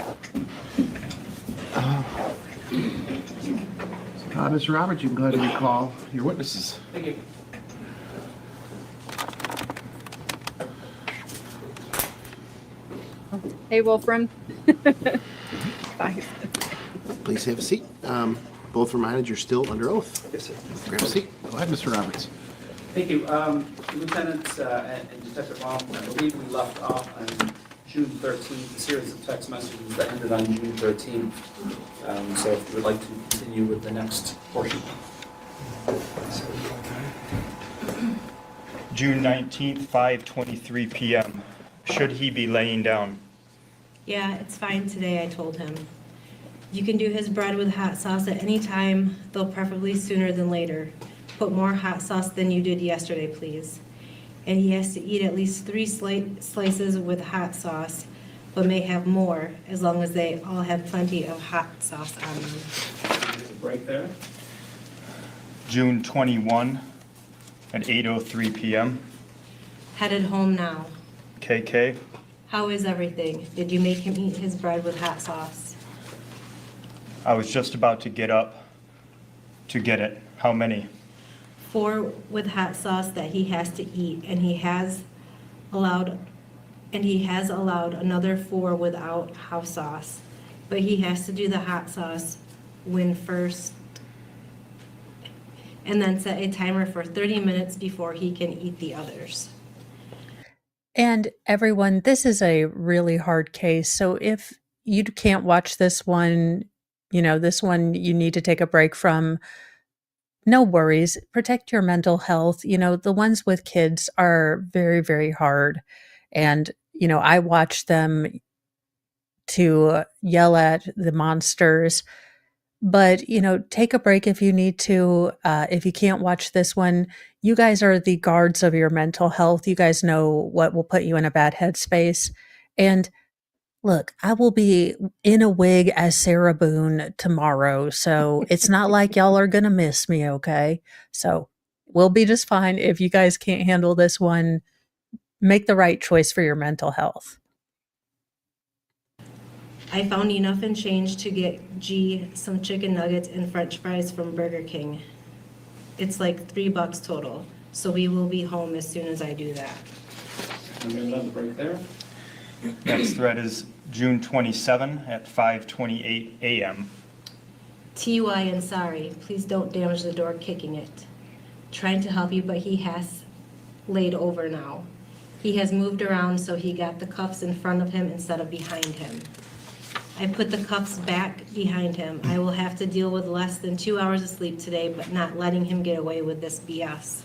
Mr. Roberts, you can go ahead and recall your witnesses. Thank you. Hey, Wolfram. Bye. Please have a seat. Both reminded you're still under oath. Yes, sir. Grab a seat. Go ahead, Mr. Roberts. Thank you. Lieutenant and Detective Long, I believe we left off on June 13th, a series of text messages that ended on June 13th. So if you would like to continue with the next portion. June 19th, 5:23 p.m. Should he be laying down? Yeah, it's fine today, I told him. You can do his bread with hot sauce at any time, though preferably sooner than later. Put more hot sauce than you did yesterday, please. And he has to eat at least 3 slices with hot sauce, but may have more, as long as they all have plenty of hot sauce on them. There's a break there. June 21 at 8:03 p.m. Headed home now. KK. How is everything? Did you make him eat his bread with hot sauce? I was just about to get up to get it. How many? 4 with hot sauce that he has to eat, and he has allowed another 4 without hot sauce. But he has to do the hot sauce when first, and then set a timer for 30 minutes before he can eat the others. And everyone, this is a really hard case. So if you can't watch this one, this one you need to take a break from, no worries. Protect your mental health. The ones with kids are very, very hard. And, I watch them to yell at the monsters. But, take a break if you need to. If you can't watch this one, you guys are the guards of your mental health. You guys know what will put you in a bad headspace. And look, I will be in a wig as Sarah Boone tomorrow. So it's not like y'all are going to miss me, okay? So we'll be just fine. If you guys can't handle this one, make the right choice for your mental health. I found enough in change to get G some chicken nuggets and french fries from Burger King. It's like $3 total, so we will be home as soon as I do that. And there's another break there. Next thread is June 27 at 5:28 a.m. TY and sorry, please don't damage the door kicking it. Trying to help you, but he has laid over now. He has moved around, so he got the cuffs in front of him instead of behind him. I put the cuffs back behind him. I will have to deal with less than 2 hours of sleep today, but not letting him get away with this BS.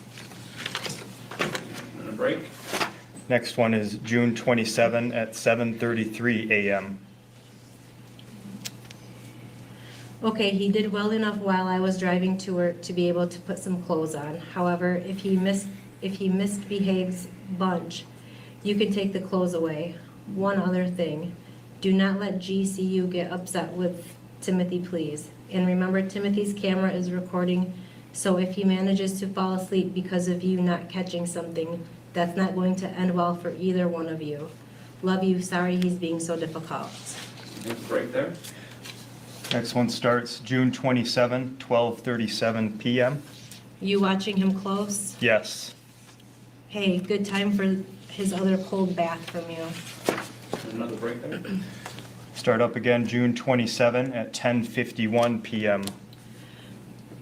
And a break. Next one is June 27 at 7:33 a.m. Okay, he did well enough while I was driving to work to be able to put some clothes on. However, if he misbehaves bunch, you can take the clothes away. One other thing, do not let GCU get upset with Timothy, please. And remember, Timothy's camera is recording, so if he manages to fall asleep because of you not catching something, that's not going to end well for either one of you. Love you, sorry he's being so difficult. And a break there. Next one starts June 27, 12:37 p.m. You watching him close? Yes. Hey, good time for his other cold bath from you. And another break there. Start up again June 27 at 10:51 p.m.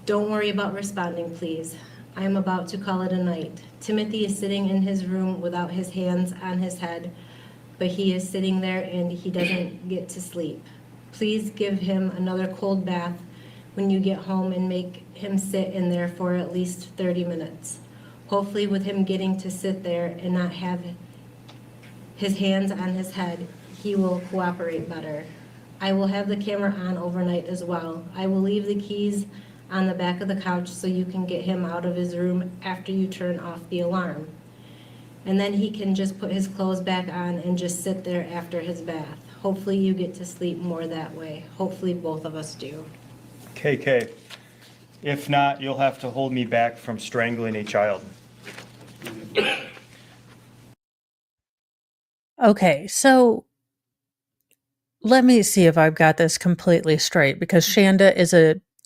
Don't worry about responding, please. I am about to call it a night. Timothy is sitting in his room without his hands on his head, but he is sitting there and he doesn't get to sleep. Please give him another cold bath when you get home and make him sit in there for at least 30 minutes. Hopefully with him getting to sit there and not have his hands on his head, he will cooperate better. I will have the camera on overnight as well. I will leave the keys on the back of the couch so you can get him out of his room after you turn off the alarm. And then he can just put his clothes back on and just sit there after his bath. Hopefully you get to sleep more that way. Hopefully both of us do. KK. If not, you'll have to hold me back from strangling a child. Okay, so let me see if I've got this completely straight, because Shanda is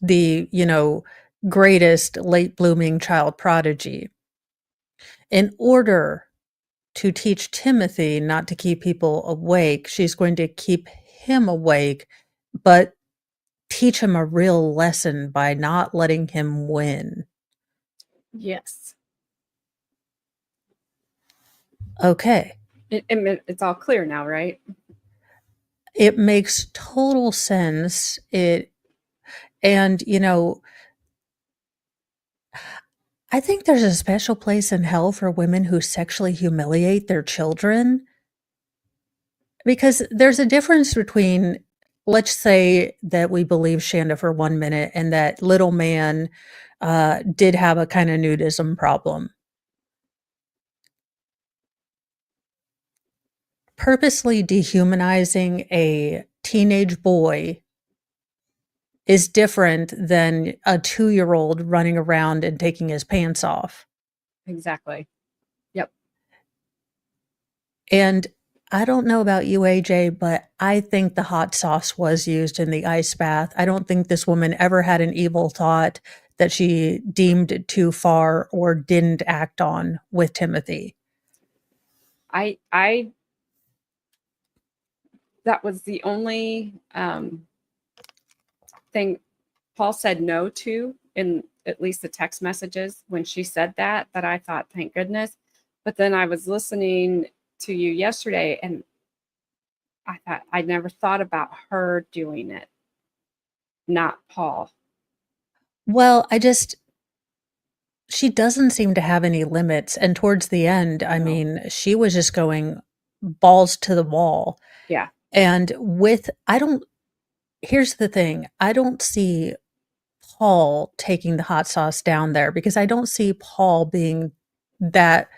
the greatest late blooming child prodigy. In order to teach Timothy not to keep people awake, she's going to keep him awake, but teach him a real lesson by not letting him win. Yes. Okay. It's all clear now, right? It makes total sense. I think there's a special place in hell for women who sexually humiliate their children, because there's a difference between, let's say that we believe Shanda for 1 minute and that little man did have a kind of nudism problem. Purposely dehumanizing a teenage boy is different than a 2-year-old running around and taking his pants off. Exactly. Yep. And I don't know about you, AJ, but I think the hot sauce was used in the ice bath. I don't think this woman ever had an evil thought that she deemed too far or didn't act on with Timothy. I that was the only thing Paul said no to in at least the text messages when she said that I thought, thank goodness. But then I was listening to you yesterday and I thought, I never thought about her doing it, not Paul. Well, she doesn't seem to have any limits. And towards the end, I mean, she was just going balls to the wall. Yeah. And here's the thing, I don't see Paul taking the hot sauce down there, because I don't see Paul being that,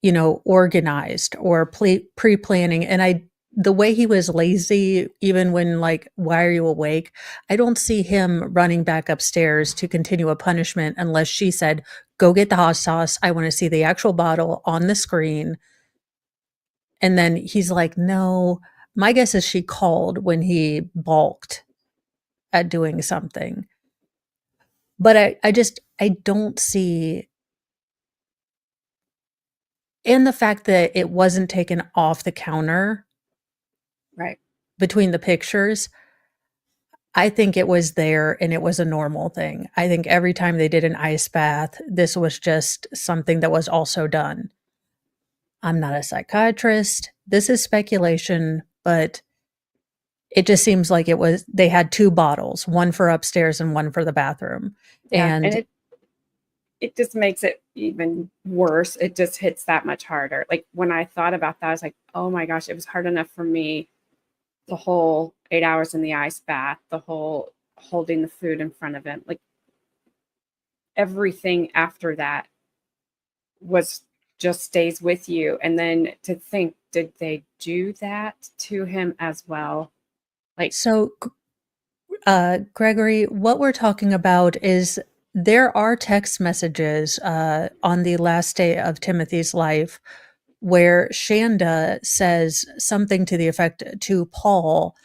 organized or pre-planning. And the way he was lazy, even when like, why are you awake? I don't see him running back upstairs to continue a punishment unless she said, go get the hot sauce. I want to see the actual bottle on the screen. And then he's like, no. My guess is she called when he balked at doing something. But I don't see, and the fact that it wasn't taken off the counter Right. between the pictures, I think it was there and it was a normal thing. I think every time they did an ice bath, this was just something that was also done. I'm not a psychiatrist. This is speculation, but it just seems like they had 2 bottles, one for upstairs and one for the bathroom. Yeah, and And it just makes it even worse. It just hits that much harder. Like when I thought about that, I was like, oh my gosh, it was hard enough for me the whole 8 hours in the ice bath, the whole holding the food in front of him. Like everything after that was just stays with you. And then to think, did they do that to him as well? Like, so, Gregory, what we're talking about is there are text messages on the last day of Timothy's life where Shanda says something to the effect to Paul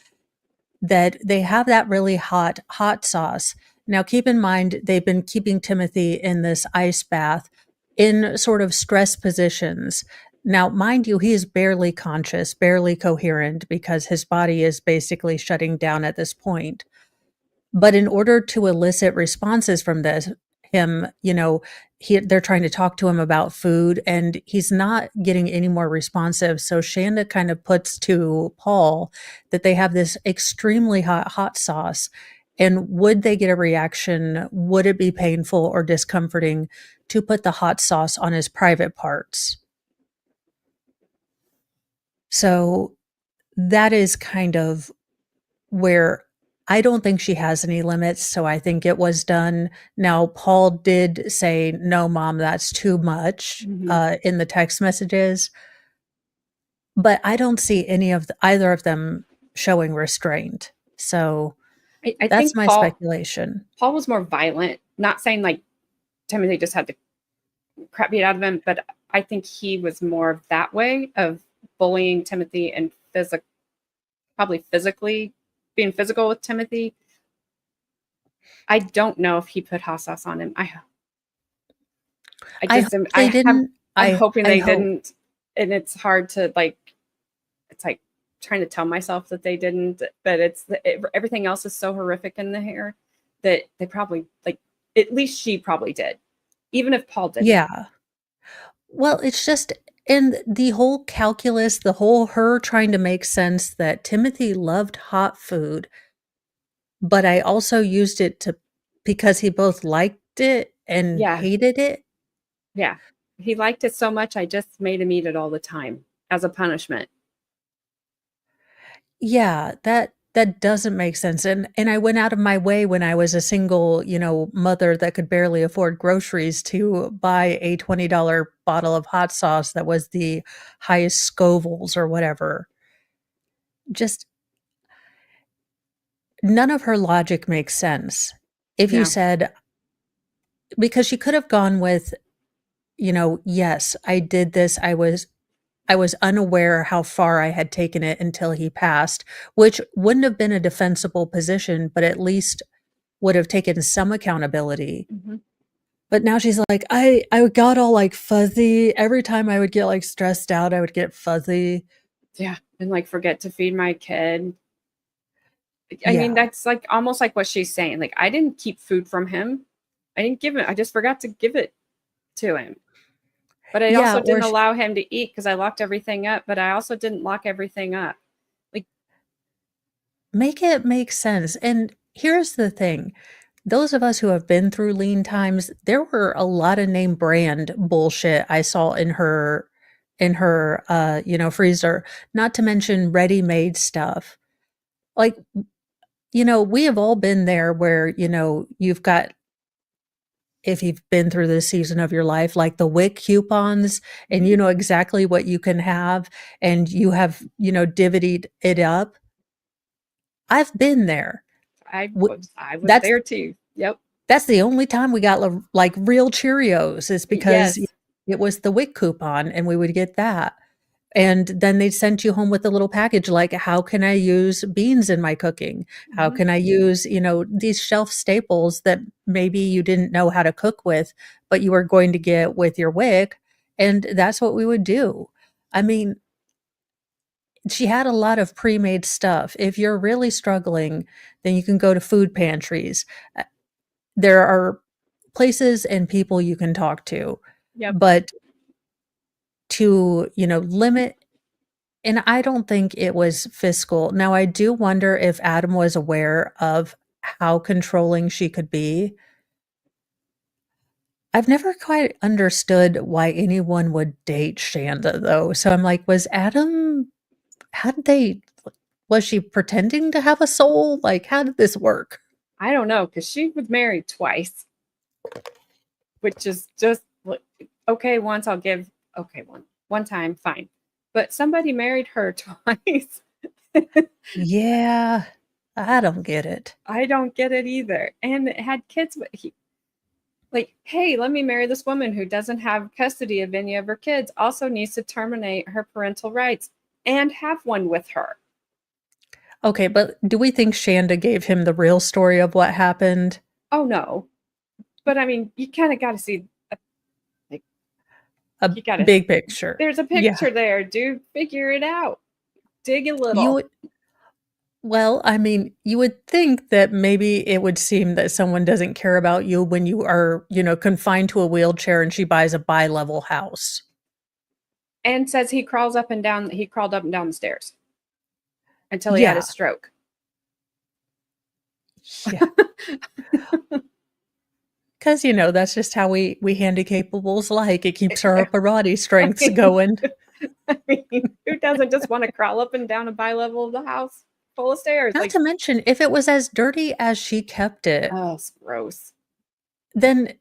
that they have that really hot sauce. Now, keep in mind, they've been keeping Timothy in this ice bath in sort of stress positions. Now, mind you, he is barely conscious, barely coherent because his body is basically shutting down at this point. But in order to elicit responses from him, they're trying to talk to him about food and he's not getting any more responsive. So Shanda kind of puts to Paul that they have this extremely hot sauce. And would they get a reaction? Would it be painful or discomforting to put the hot sauce on his private parts? So that is kind of where I don't think she has any limits, so I think it was done. Now, Paul did say, "No, mom, that's too much," in the text messages, but I don't see any of either of them showing restraint. So I that's think my speculation. Paul was more violent. Not saying like Timothy just had the crap beat out of him, but I think he was more of that way of bullying Timothy and probably physically being physical with Timothy. I don't know if he put hot sauce on him. I I just hope am. they didn't. I'm hoping I they hope. didn't, and it's hard to like. It's like trying to tell myself that they didn't, but everything else is so horrific in the hair that they probably like. At least she probably did, even if Paul didn't. Yeah. Well, it's just and the whole calculus, the whole her trying to make sense that Timothy loved hot food, but I also used it because he both liked it and Yeah, hated it. yeah. He liked it so much, I just made him eat it all the time as a punishment. Yeah, that doesn't make sense, and I went out of my way when I was a single, mother that could barely afford groceries to buy a $20 bottle of hot sauce that was the highest Scovilles or whatever. Just none of her logic makes sense. If you No. said because she could have gone with, "Yes, I did this. I was unaware how far I had taken it until he passed," which wouldn't have been a defensible position, but at least would have taken some accountability. Mhm. But now she's like, I got all, like, fuzzy. Every time I would get, like, stressed out, I would get fuzzy. Yeah, and like forget to feed my kid. I mean, Yeah. that's like almost like what she's saying. Like, I didn't keep food from him. I didn't give it. I just forgot to give it to him. But I Yeah, also or didn't sh allow him to eat because I locked everything up. But I also didn't lock everything up. Like, make it make sense, and here's the thing. Those of us who have been through lean times, there were a lot of name brand bullshit I saw in her freezer, not to mention ready-made stuff. Like, we have all been there where, you've got if you've been through this season of your life, like the WIC coupons, and you know exactly what you can have, and you have, divvied it up. I've been there. W I was that's there too. Yep. That's the only time we got like real Cheerios is because Yes. it was the WIC coupon and we would get that. And then they sent you home with a little package like, how can I use beans in my cooking? How Mhm. can I use, these shelf staples that maybe you didn't know how to cook with, but you were going to get with your WIC? And that's what we would do. I mean, she had a lot of pre-made stuff. If you're really struggling, then you can go to food pantries. There are places and people you can talk to, Yep. but to, limit And I don't think it was fiscal. Now, I do wonder if Adam was aware of how controlling she could be. I've never quite understood why anyone would date Shanda, though. So I'm like, was Adam, how did they, was she pretending to have a soul? Like, how did this work? I don't know, because she was married twice, which is just okay. Once I'll give, okay, one time, fine. But somebody married her twice. Yeah, I don't get it. I don't get it either. And had kids with like, hey, let me marry this woman who doesn't have custody of any of her kids, also needs to terminate her parental rights and have one with her. Okay, but do we think Shanda gave him the real story of what happened? Oh no. But I mean, you kind of got to see, A you got to, big picture. there's a Yeah. picture there, dude. Figure it out. Dig a You little. would, well, I mean, you would think that maybe it would seem that someone doesn't care about you when you are, confined to a wheelchair and she buys a bi-level house. And says he crawled up and down the stairs until he had a Yeah. stroke. Yeah. Because, that's just how we handicapables like. It keeps our upper body strengths going. I mean, who doesn't just want to crawl up and down a bi-level of the house full of stairs? Not to mention, if it was as dirty as she kept it, oh, it's gross. then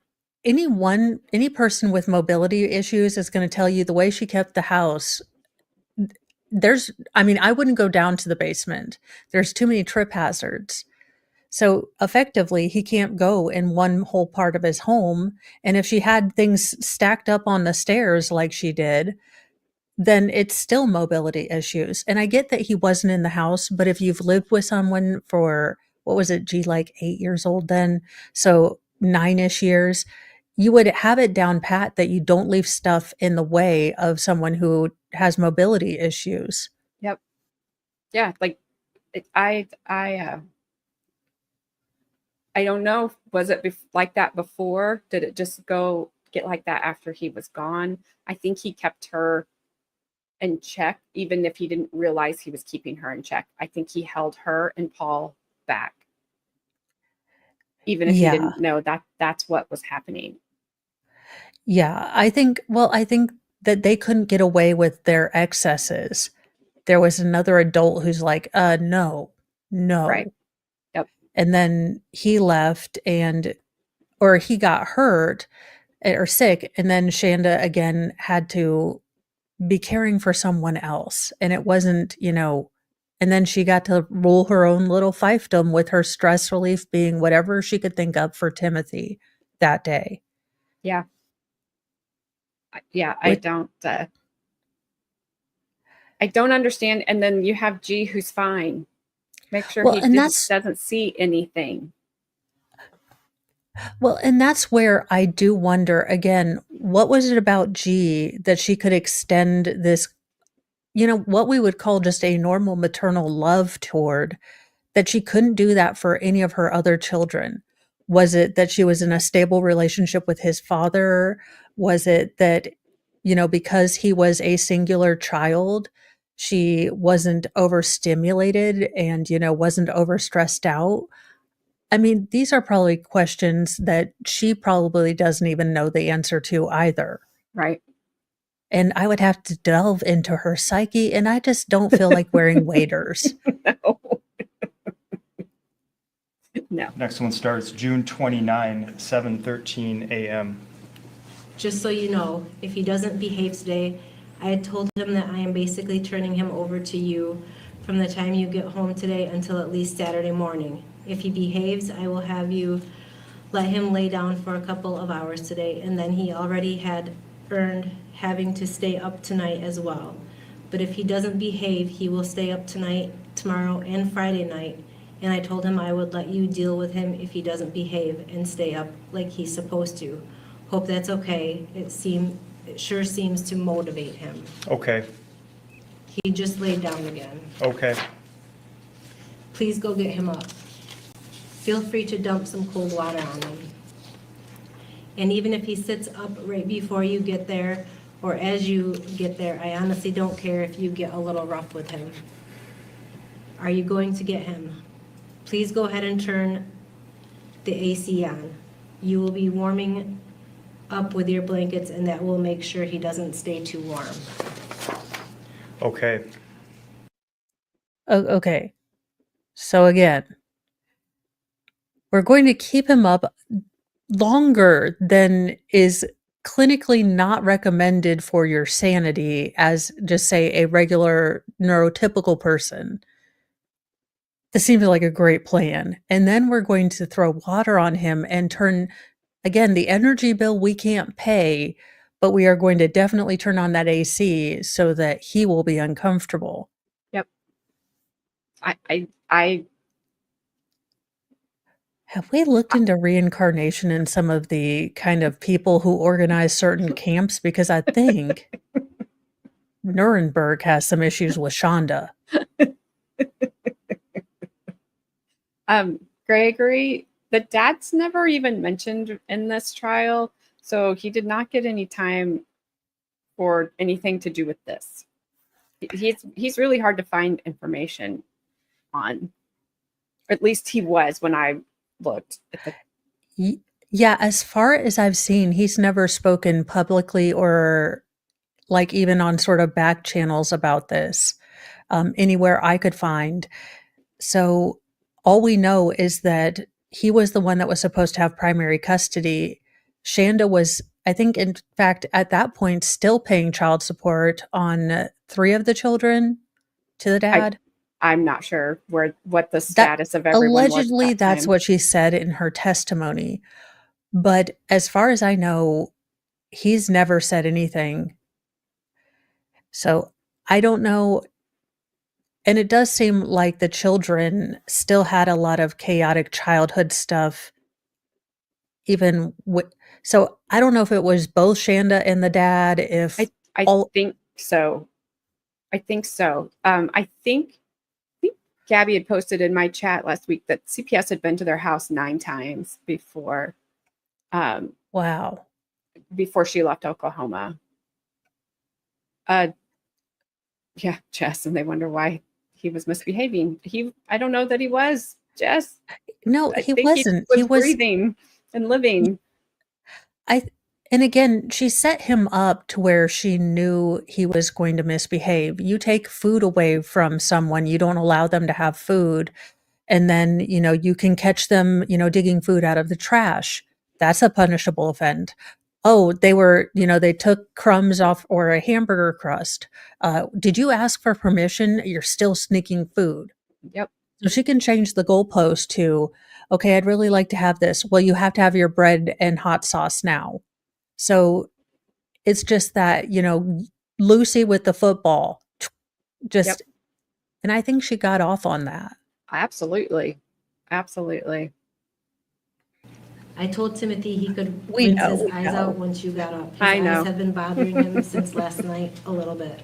any person with mobility issues is going to tell you the way she kept the house. I wouldn't go down to the basement. There's too many trip hazards. So effectively, he can't go in one whole part of his home. And if she had things stacked up on the stairs like she did, then it's still mobility issues. And I get that he wasn't in the house, but if you've lived with someone for, what was it, like 8 years old then? So 9-ish years, you would have it down pat that you don't leave stuff in the way of someone who has mobility issues. Yep. Yeah. Like I don't know. Was it like that before? Did it just get like that after he was gone? I think he kept her in check, even if he didn't realize he was keeping her in check. I think he held her and Paul back, even if he didn't know that that's what was happening. Yeah, I think that they couldn't get away with their excesses. There was another adult who's like, no. Right. Yep. And then he left or he got hurt or sick. And then Shanda again had to be caring for someone else. And it wasn't, and then she got to rule her own little fiefdom with her stress relief being whatever she could think of for Timothy that day. Yeah. Yeah. I don't understand. And then you have G who's fine. Make sure he doesn't see anything. Well, and that's where I do wonder again, what was it about G that she could extend this, what we would call just a normal maternal love toward, that she couldn't do that for any of her other children? Was it that she was in a stable relationship with his father? Was it that, because he was a singular child, she wasn't overstimulated and, wasn't overstressed out? I mean, these are probably questions that she probably doesn't even know the answer to either. Right. And I would have to delve into her psyche, and I just don't feel like wearing waders. No. No. Next one starts June 29, 7:13 a.m. Just so you know, if he doesn't behave today, I had told him that I am basically turning him over to you from the time you get home today until at least Saturday morning. If he behaves, I will have you let him lay down for a couple of hours today, and then he already had earned having to stay up tonight as well. But if he doesn't behave, he will stay up tonight, tomorrow, and Friday night, and I told him I would let you deal with him if he doesn't behave and stay up like he's supposed to. Hope that's okay. It sure seems to motivate him. Okay. He just laid down again. Okay. Please go get him up. Feel free to dump some cold water on him. And even if he sits up right before you get there, or as you get there. I honestly don't care if you get a little rough with him. Are you going to get him? Please go ahead and turn the AC on. You will be warming up with your blankets, and that will make sure he doesn't stay too warm. Okay. Okay. So again, we're going to keep him up longer than is clinically not recommended for your sanity as just say a regular neurotypical person. This seems like a great plan. And then we're going to throw water on him and turn, again, the energy bill we can't pay, but we are going to definitely turn on that AC so that he will be uncomfortable. Yep. I Have we looked into reincarnation in some of the kind of people who organize certain camps? Because I think Nuremberg has some issues with Shanda. Gregory, the dad's never even mentioned in this trial, so he did not get any time for anything to do with this. He's really hard to find information on. At least he was when I looked at the. Yeah, as far as I've seen, he's never spoken publicly or like even on sort of back channels about this anywhere I could find. So all we know is that he was the one that was supposed to have primary custody. Shanda was, I think, in fact, at that point, still paying child support on 3 of the children to the dad. I'm not sure what the That status of everyone was. allegedly, At that that's time. what she said in her testimony. But as far as I know, he's never said anything. So I don't know. And it does seem like the children still had a lot of chaotic childhood stuff, even with. So I don't know if it was both Shanda and the dad. If I all think so. I think so. I think Gabby had posted in my chat last week that CPS had been to their house 9 times before wow. before she left Oklahoma. Yeah, Jess, and they wonder why he was misbehaving. I don't know that he was, Jess. No, I he think wasn't. he He was was. breathing and living. And again, she set him up to where she knew he was going to misbehave. You take food away from someone, you don't allow them to have food, and then, you can catch them, digging food out of the trash. That's a punishable offense. Oh, they took crumbs off or a hamburger crust. Did you ask for permission? You're still sneaking food. Yep. So she can change the goalpost to, okay, I'd really like to have this. Well, you have to have your bread and hot sauce now. So it's just that, Lucy with the football, just, Yep. and I think she got off on that. Absolutely. Absolutely. I told Timothy he could We rinse know, his we eyes know. out once you got up. His I know. eyes have been bothering him since last night a little bit.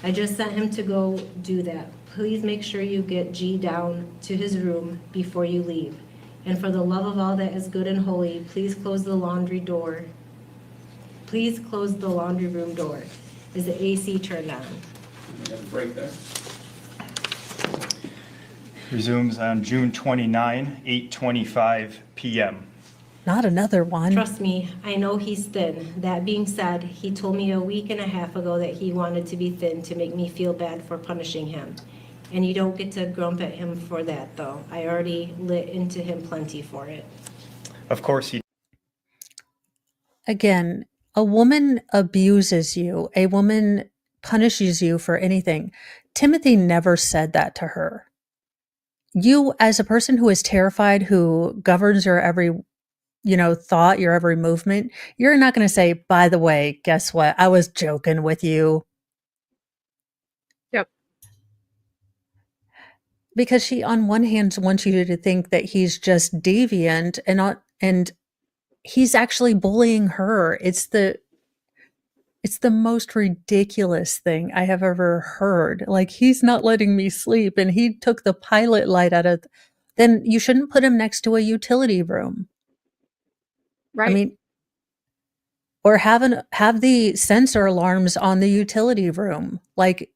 I just sent him to go do that. Please make sure you get G down to his room before you leave. And for the love of all that is good and holy, please close the laundry door. Please close the laundry room door. Is the AC turned on? We have a break there. Resumes on June 29, 8:25 p.m. Not another one. Trust me, I know he's thin. That being said, he told me a week and a half ago that he wanted to be thin to make me feel bad for punishing him. And you don't get to grump at him for that, though. I already lit into him plenty for it. Of course, he Again, a woman abuses you, a woman punishes you for anything. Timothy never said that to her. You, as a person who is terrified, who governs your every, thought, your every movement, you're not going to say, by the way, guess what? I was joking with you. Yep. Because she, on one hand, wants you to think that he's just deviant and he's actually bullying her. It's the most ridiculous thing I have ever heard. Like, he's not letting me sleep and he took the pilot light out of, then you shouldn't put him next to a utility room. Right. I mean, Or have the sensor alarms on the utility room, like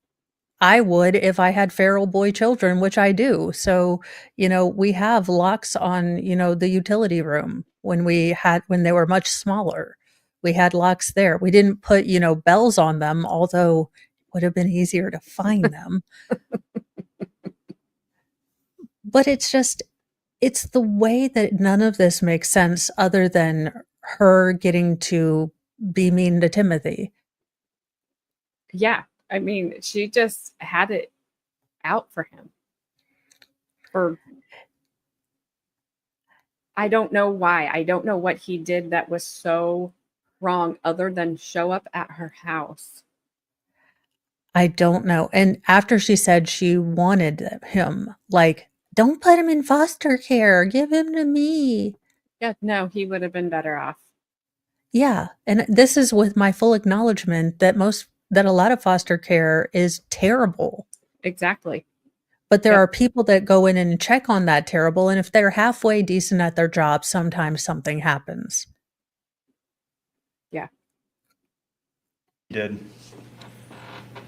I would if I had feral boy children, which I do. So, we have locks on, the utility room when they were much smaller. We had locks there. We didn't put, bells on them, although it would have been easier to find them. But it's the way that none of this makes sense other than her getting to be mean to Timothy. Yeah. I mean, she just had it out for him. I don't know why. I don't know what he did that was so wrong other than show up at her house. I don't know. And after she said she wanted him, like, don't put him in foster care, give him to me. Yeah, no, he would have been better off. Yeah. And this is with my full acknowledgement that a lot of foster care is terrible. Exactly. But there Yep. are people that go in and check on that terrible. And if they're halfway decent at their job, sometimes something happens. Yeah. He did.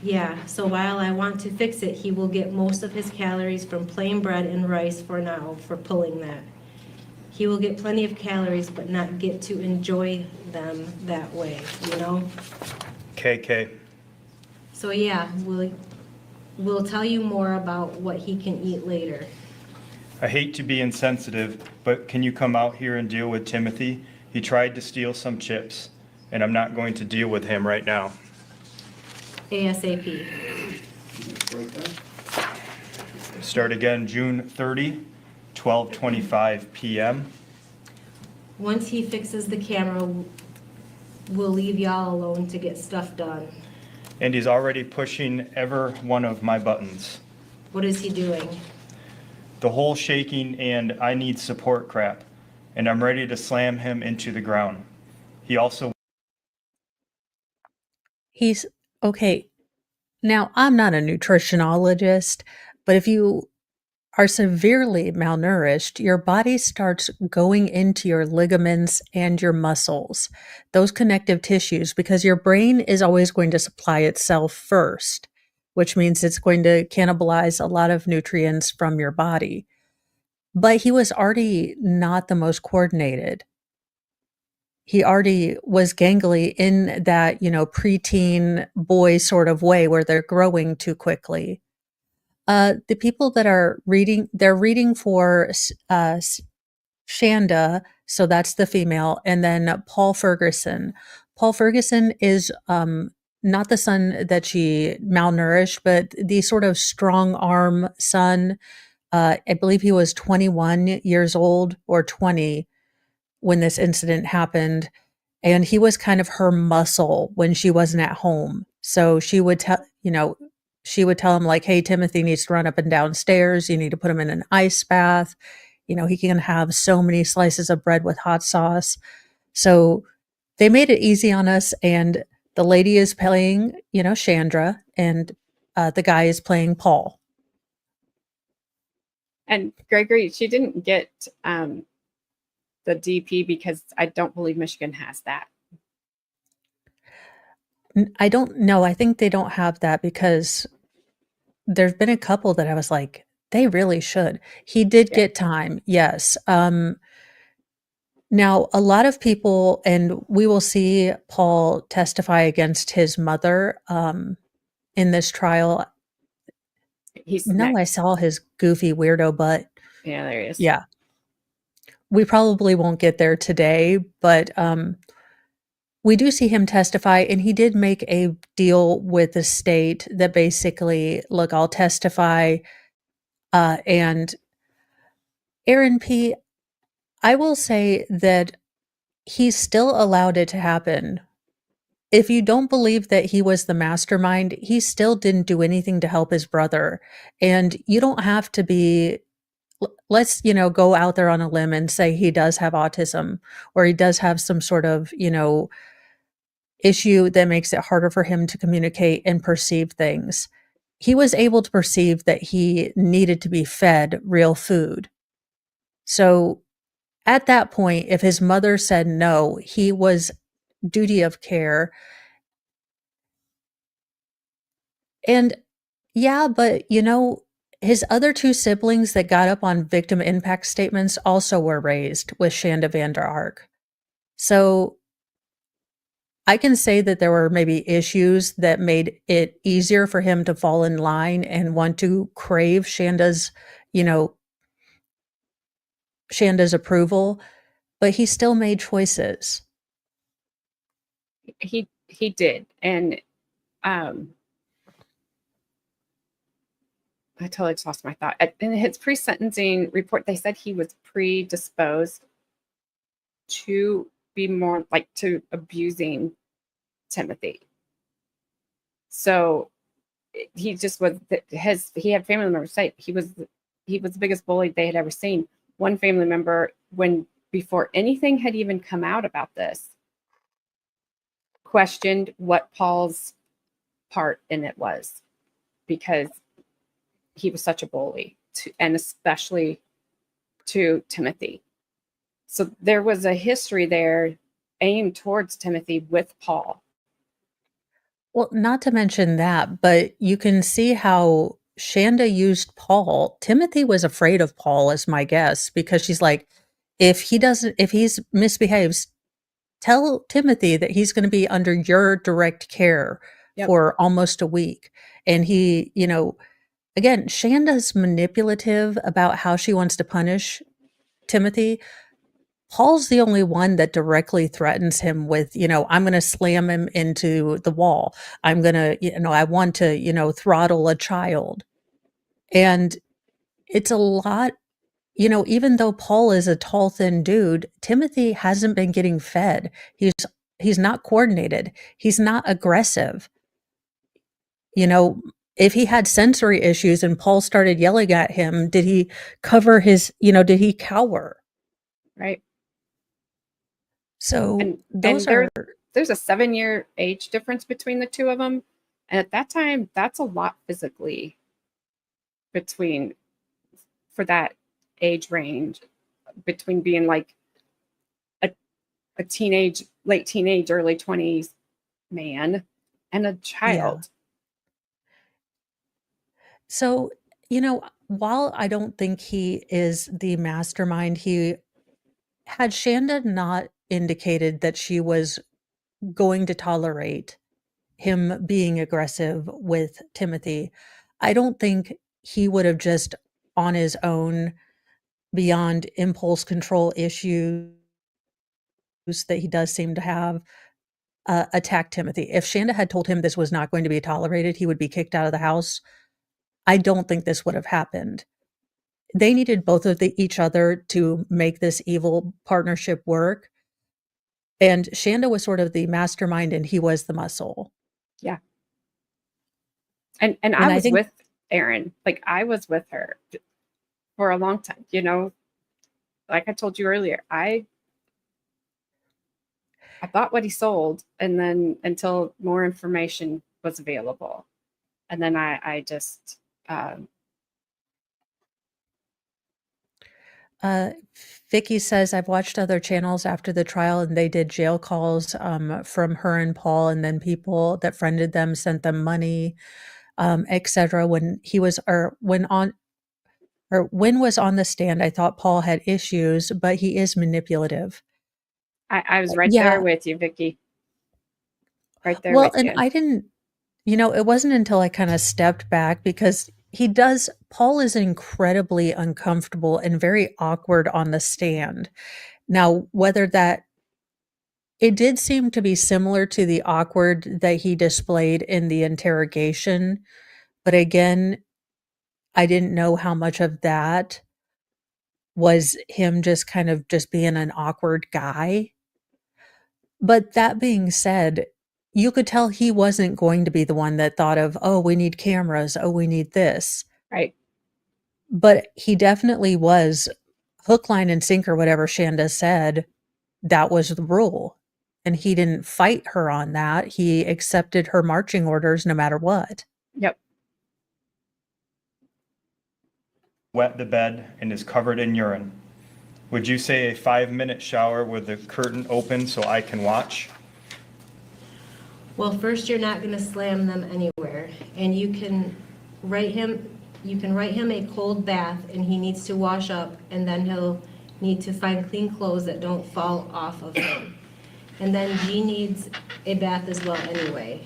Yeah, so while I want to fix it, he will get most of his calories from plain bread and rice for now, for pulling that. He will get plenty of calories, but not get to enjoy them that way, KK. So yeah, we'll tell you more about what he can eat later. I hate to be insensitive, but can you come out here and deal with Timothy? He tried to steal some chips, and I'm not going to deal with him right now. ASAP. Start again June 30, 12:25 p.m. Once he fixes the camera, we'll leave y'all alone to get stuff done. And he's already pushing every one of my buttons. What is he doing? The whole shaking and I need support crap, and I'm ready to slam him into the ground. He also He's okay. Now, I'm not a nutritionologist, but if you are severely malnourished, your body starts going into your ligaments and your muscles, those connective tissues, because your brain is always going to supply itself first, which means it's going to cannibalize a lot of nutrients from your body. But he was already not the most coordinated. He already was gangly in that, preteen boy sort of way where they're growing too quickly. The people that are reading, they're reading for Shanda, so that's the female, and then Paul Ferguson. Paul Ferguson is not the son that she malnourished, but the sort of strong arm son. I believe he was 21 years old or 20 when this incident happened. And he was kind of her muscle when she wasn't at home. So she would tell him like, hey, Timothy needs to run up and down stairs. You need to put him in an ice bath. He can have so many slices of bread with hot sauce. So they made it easy on us. And the lady is playing, Chandra, and the guy is playing Paul. And Gregory, she didn't get the DP because I don't believe Michigan has that. I don't know. I think they don't have that because there's been a couple that I was like, they really should. He did get time, yes. Now, a lot of people, and we will see Paul testify against his mother in this trial. He's No, I next. saw his goofy weirdo butt. Yeah, there he is. Yeah. We probably won't get there today, but we do see him testify, and he did make a deal with the state that basically, look, I'll testify. And Aaron P., I will say that he still allowed it to happen. If you don't believe that he was the mastermind, he still didn't do anything to help his brother. And you don't have to be, let's, go out there on a limb and say he does have autism or he does have some sort of, issue that makes it harder for him to communicate and perceive things. He was able to perceive that he needed to be fed real food. So at that point, if his mother said no, he was duty of care. And yeah, but his other two siblings that got up on victim impact statements also were raised with Shanda Vander Ark. So I can say that there were maybe issues that made it easier for him to fall in line and want to crave you know, Shanda's approval, but he still made choices. He did. And I totally just lost my thought. In his pre-sentencing report, they said he was predisposed to be more like to abusing Timothy. So he just was he had family members say he was the biggest bully they had ever seen. One family member, before anything had even come out about this, questioned what Paul's part in it was, because he was such a bully, and especially to Timothy. So there was a history there aimed towards Timothy with Paul. Well, not to mention that, but you can see how Shanda used Paul. Timothy was afraid of Paul, is my guess, because she's like, if he's misbehaves, tell Timothy that he's going to be under your direct care for almost a week. And he, again, Shanda's manipulative about how she wants to punish Timothy. Paul's the only one that directly threatens him with, I'm going to slam him into the wall. I'm going to, I want to, throttle a child. And it's a lot, even though Paul is a tall, thin dude, Timothy hasn't been getting fed. He's not coordinated. He's not aggressive. If he had sensory issues and Paul started yelling at him, did he cover did he cower? Right. So there's a 7-year age difference between the two of them. And at that time, that's a lot physically for that age range, between being like a late teenage, early 20s man and a child. Yeah. So, while I don't think he is the mastermind, had Shanda not indicated that she was going to tolerate him being aggressive with Timothy, I don't think he would have just on his own, beyond impulse control issues that he does seem to have, attacked Timothy. If Shanda had told him this was not going to be tolerated, he would be kicked out of the house. I don't think this would have happened. They needed both of each other to make this evil partnership work. And Shanda was sort of the mastermind and he was the muscle. Yeah. And I was with Erin. Like, I was with her for a long time, like I told you earlier, I bought what he sold, and then until more information was available. And then I just Vicky says, I've watched other channels after the trial and they did jail calls from her and Paul, and then people that friended them sent them money, etc. When when was on the stand, I thought Paul had issues, but he is manipulative. I was right there with you, Vicky. Right there well, with you. And I didn't, it wasn't until I kind of stepped back, because Paul is incredibly uncomfortable and very awkward on the stand. Now, it did seem to be similar to the awkward that he displayed in the interrogation. But again, I didn't know how much of that was him just kind of just being an awkward guy. But that being said, you could tell he wasn't going to be the one that thought of, oh, we need cameras. Oh, we need this. Right. But he definitely was hook, line, and sinker, whatever Shanda said, that was the rule. And he didn't fight her on that. He accepted her marching orders no matter what. Yep. Wet the bed and is covered in urine. Would you say a 5-minute shower with the curtain open so I can watch? Well, first, you're not gonna slam them anywhere, and you can write him a cold bath, and he needs to wash up, and then he'll need to find clean clothes that don't fall off of him. And then G needs a bath as well anyway,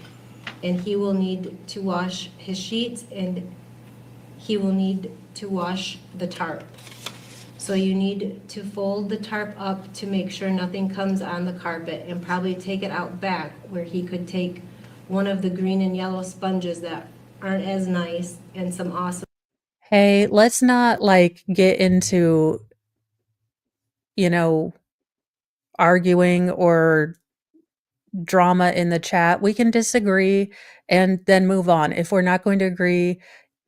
and he will need to wash his sheets, and he will need to wash the tarp. So you need to fold the tarp up to make sure nothing comes on the carpet, and probably take it out back where he could take one of the green and yellow sponges that aren't as nice and some awesome. Hey, let's not like get into, you know, arguing or drama in the chat. We can disagree and then move on. If we're not going to agree,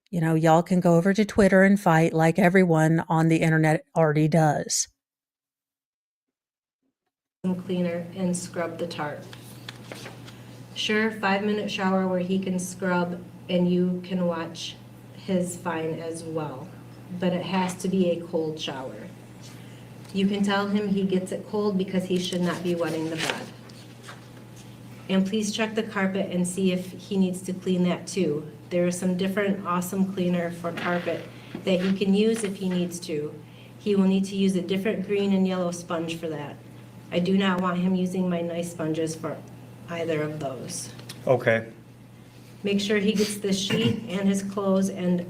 you know, y'all can go over to Twitter and fight like everyone on the internet already does. Cleaner and scrub the tarp. Sure, 5-minute shower where he can scrub and you can watch his fine as well, but it has to be a cold shower. You can tell him he gets it cold because he should not be wetting the bed. And please check the carpet and see if he needs to clean that too. There is some different awesome cleaner for carpet that he can use if he needs to. He will need to use a different green and yellow sponge for that. I do not want him using my nice sponges for either of those. Okay. Make sure he gets the sheet and his clothes and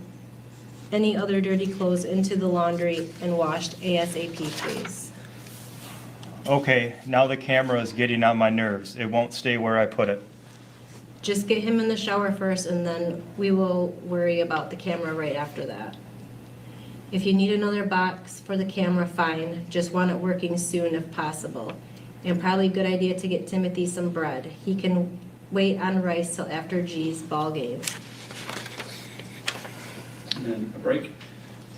any other dirty clothes into the laundry and washed ASAP, please. Okay, now the camera is getting on my nerves. It won't stay where I put it. Just get him in the shower first, and then we will worry about the camera right after that. If you need another box for the camera, fine. Just want it working soon if possible. And probably a good idea to get Timothy some bread. He can wait on rice till after G's ball game. And then a break.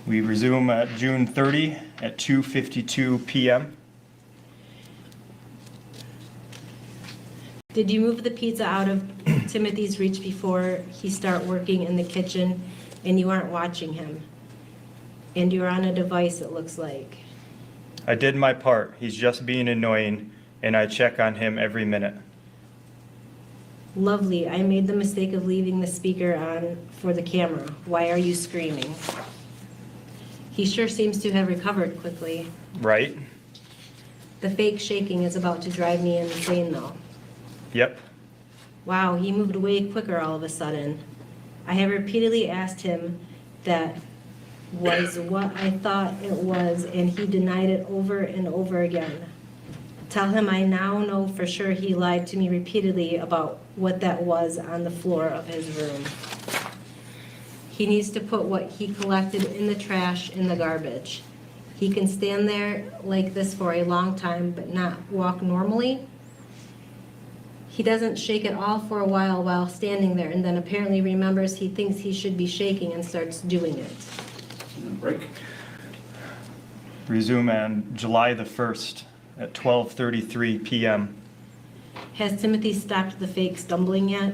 We resume at June 30 at 2:52 p.m. Did you move the pizza out of Timothy's reach before he start working in the kitchen and you aren't watching him? And you're on a device, it looks like. I did my part. He's just being annoying, and I check on him every minute. Lovely. I made the mistake of leaving the speaker on for the camera. Why are you screaming? He sure seems to have recovered quickly. Right? The fake shaking is about to drive me insane though. Yep. Wow, he moved way quicker all of a sudden. I have repeatedly asked him that was what I thought it was, and he denied it over and over again. Tell him I now know for sure he lied to me repeatedly about what that was on the floor of his room. He needs to put what he collected in the trash in the garbage. He can stand there like this for a long time but not walk normally. He doesn't shake at all for a while standing there, and then apparently remembers he thinks he should be shaking and starts doing it. And then break. Resume on July the 1st at 12:33 p.m. Has Timothy stopped the fake stumbling yet?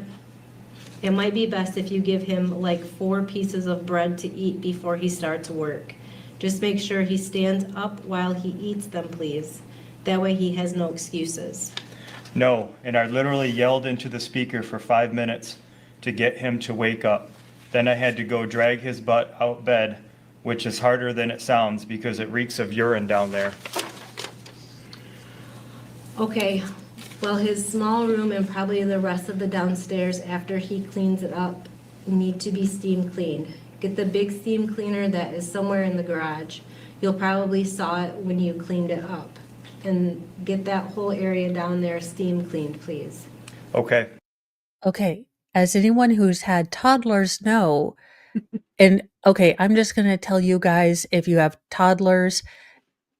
It might be best if you give him like 4 pieces of bread to eat before he starts work. Just make sure he stands up while he eats them, please. That way he has no excuses. No, and I literally yelled into the speaker for 5 minutes to get him to wake up. Then I had to go drag his butt out bed, which is harder than it sounds because it reeks of urine down there. Okay, well, his small room and probably the rest of the downstairs after he cleans it up need to be steam cleaned. Get the big steam cleaner that is somewhere in the garage. You'll probably saw it when you cleaned it up. And get that whole area down there steam cleaned, please. Okay. Okay, as anyone who's had toddlers know, and okay, I'm just going to tell you guys, if you have toddlers,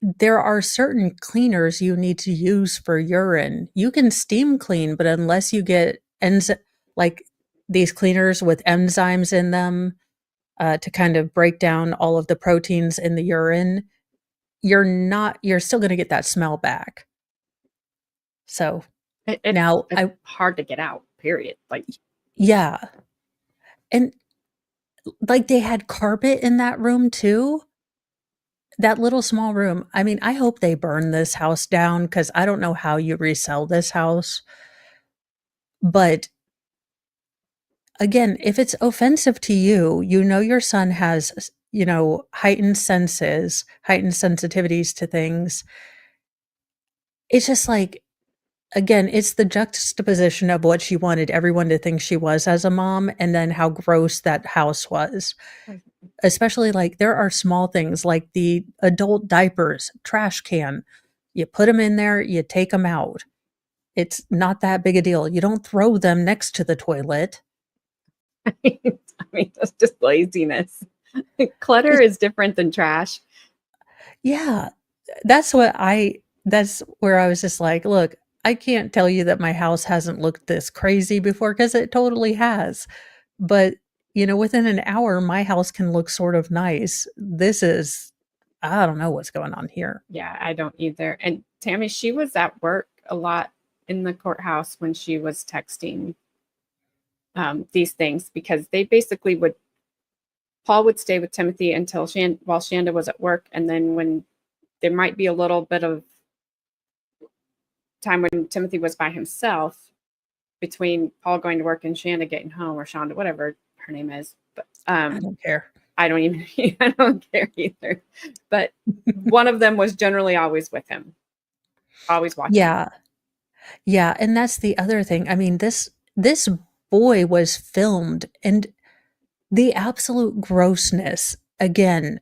there are certain cleaners you need to use for urine. You can steam clean, but unless you get like these cleaners with enzymes in them to kind of break down all of the proteins in the urine, you're still going to get that smell back. So now It's hard to get out, period. Like, yeah. And like they had carpet in that room too. That little small room. I mean, I hope they burn this house down because I don't know how you resell this house. But again, if it's offensive to you, you know your son has, heightened senses, heightened sensitivities to things. It's just like, again, it's the juxtaposition of what she wanted everyone to think she was as a mom and then how gross that house was. Especially, like, there are small things like the adult diapers, trash can. You put them in there, you take them out. It's not that big a deal. You don't throw them next to the toilet. I mean, that's just laziness. Clutter is different than trash. Yeah, that's where I was just like, "Look, I can't tell you that my house hasn't looked this crazy before because it totally has. But, within an hour, my house can look sort of nice. I don't know what's going on here." Yeah, I don't either. And Tammy, she was at work a lot in the courthouse when she was texting these things, because they basically Paul would stay with Timothy until while Shanda was at work, and then when there might be a little bit of time when Timothy was by himself between Paul going to work and Shanda getting home, or Shonda, whatever her name is. But I don't care. I don't care either. But one of them was generally always with him, always watching. Yeah. Yeah, and that's the other thing. I mean, this boy was filmed, and the absolute grossness. Again,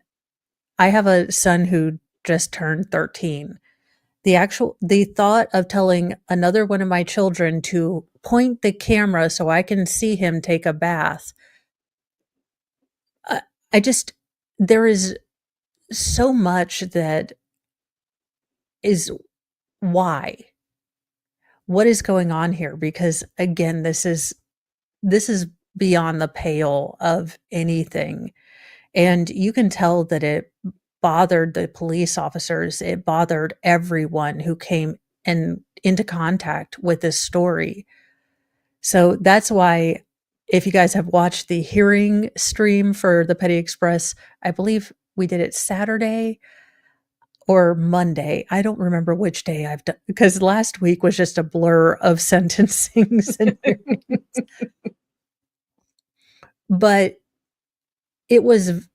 I have a son who just turned 13. The thought of telling another one of my children to point the camera so I can see him take a bath. uh, I just There is so much that is why. What is going on here? Because again, this is beyond the pale of anything. And you can tell that it bothered the police officers. It bothered everyone who came into contact with this story. So that's why, if you guys have watched the hearing stream for the Petty Express, I believe we did it Saturday or Monday. I don't remember which day I've done, because last week was just a blur of sentencings and hearings. But it was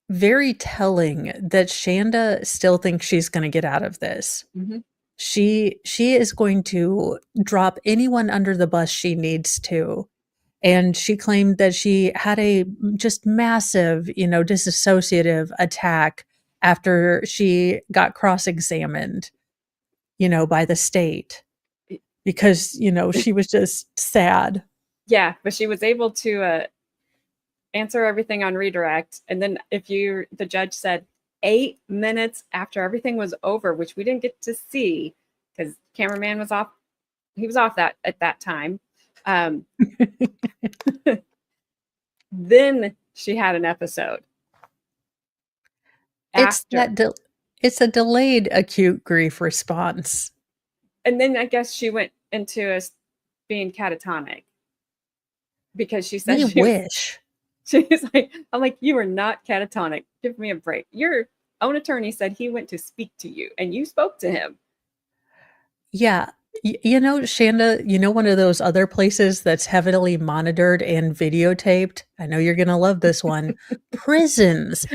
very telling that Shanda still thinks she's going to get out of this. Mhm. She is going to drop anyone under the bus she needs to. And she claimed that she had a just massive, dissociative attack after she got cross-examined, by the state, because, she was just sad. Yeah, but she was able to answer everything on redirect. And then the judge said 8 minutes after everything was over, which we didn't get to see because cameraman was off. He was off that at that time. Then she had an episode. It's After. it's a delayed acute grief response. And then I guess she went into being catatonic because she said We wish. she's like, I'm like, you are not catatonic. Give me a break. Your own attorney said he went to speak to you and you spoke to him. Yeah. Shanda, one of those other places that's heavily monitored and videotaped? I know you're going to love this one. Prisons.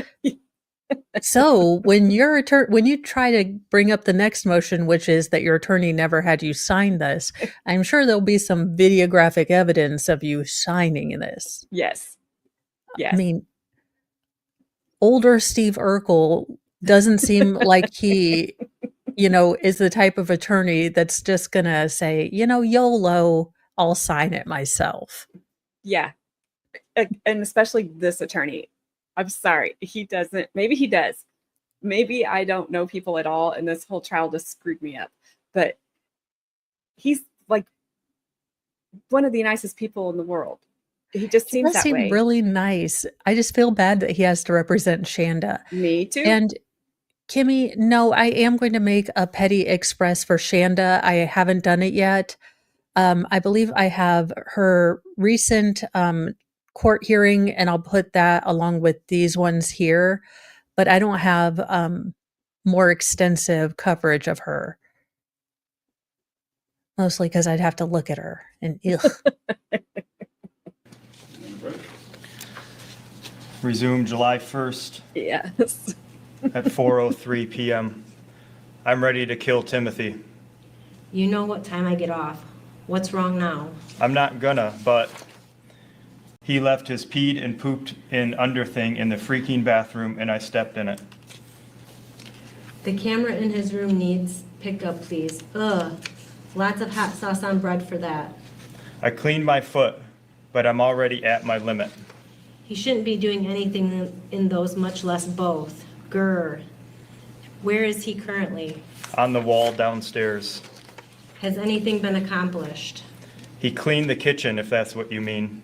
So when you try to bring up the next motion, which is that your attorney never had you sign this, I'm sure there'll be some videographic evidence of you signing this. Yes. Yes. I mean, older Steve Urkel doesn't seem like he, is the type of attorney that's just gonna say, YOLO, I'll sign it myself. Yeah. And especially this attorney. I'm sorry. He doesn't. Maybe he does. Maybe I don't know people at all, and this whole trial just screwed me up. But he's like one of the nicest people in the world. He just He seems does that seem way. really nice. I just feel bad that he has to represent Shanda. Me too. And Kimmy, no, I am going to make a Petty Express for Shanda. I haven't done it yet. I believe I have her recent court hearing, and I'll put that along with these ones here. But I don't have more extensive coverage of her. Mostly because I'd have to look at her and ugh. Resume July 1st Yes. at 4:03 p.m. I'm ready to kill Timothy. You know what time I get off. What's wrong now? I'm not gonna, but he left his peed and pooped in underthing in the freaking bathroom and I stepped in it. The camera in his room needs pickup, please. Ugh. Lots of hot sauce on bread for that. I cleaned my foot, but I'm already at my limit. He shouldn't be doing anything in those, much less both. Grr. Where is he currently? On the wall downstairs. Has anything been accomplished? He cleaned the kitchen, if that's what you mean.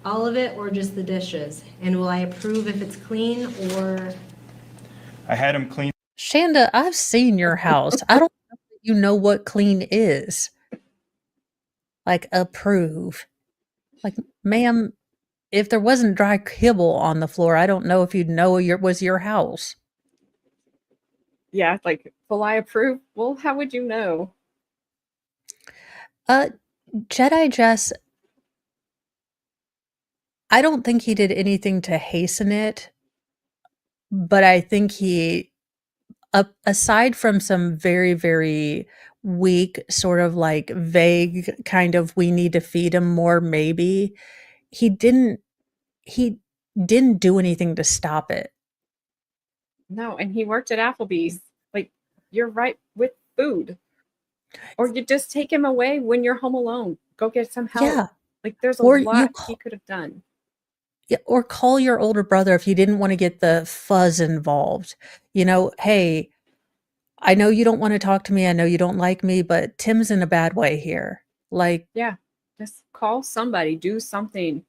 All of it or just the dishes? And will I approve if it's clean or... I had him clean. Shanda, I've seen your house. I don't know that you know what clean is. Like, approve. Like, ma'am, if there wasn't dry kibble on the floor, I don't know if you'd know it was your house. Yeah, like, will I approve? Well, how would you know? Jedi Jess, I don't think he did anything to hasten it, but I think he, aside from some very, very weak, sort of like vague kind of we need to feed him more, maybe, he didn't do anything to stop it. No, and he worked at Applebee's. Like, you're right with food. Or you just take him away when you're home alone. Go get some help. Yeah. Like, there's a Or you lot he could have done. Yeah, or call your older brother if you didn't want to get the fuzz involved. You know, hey, I know you don't want to talk to me. I know you don't like me, but Tim's in a bad way here. Like, Yeah, just call somebody. Do something.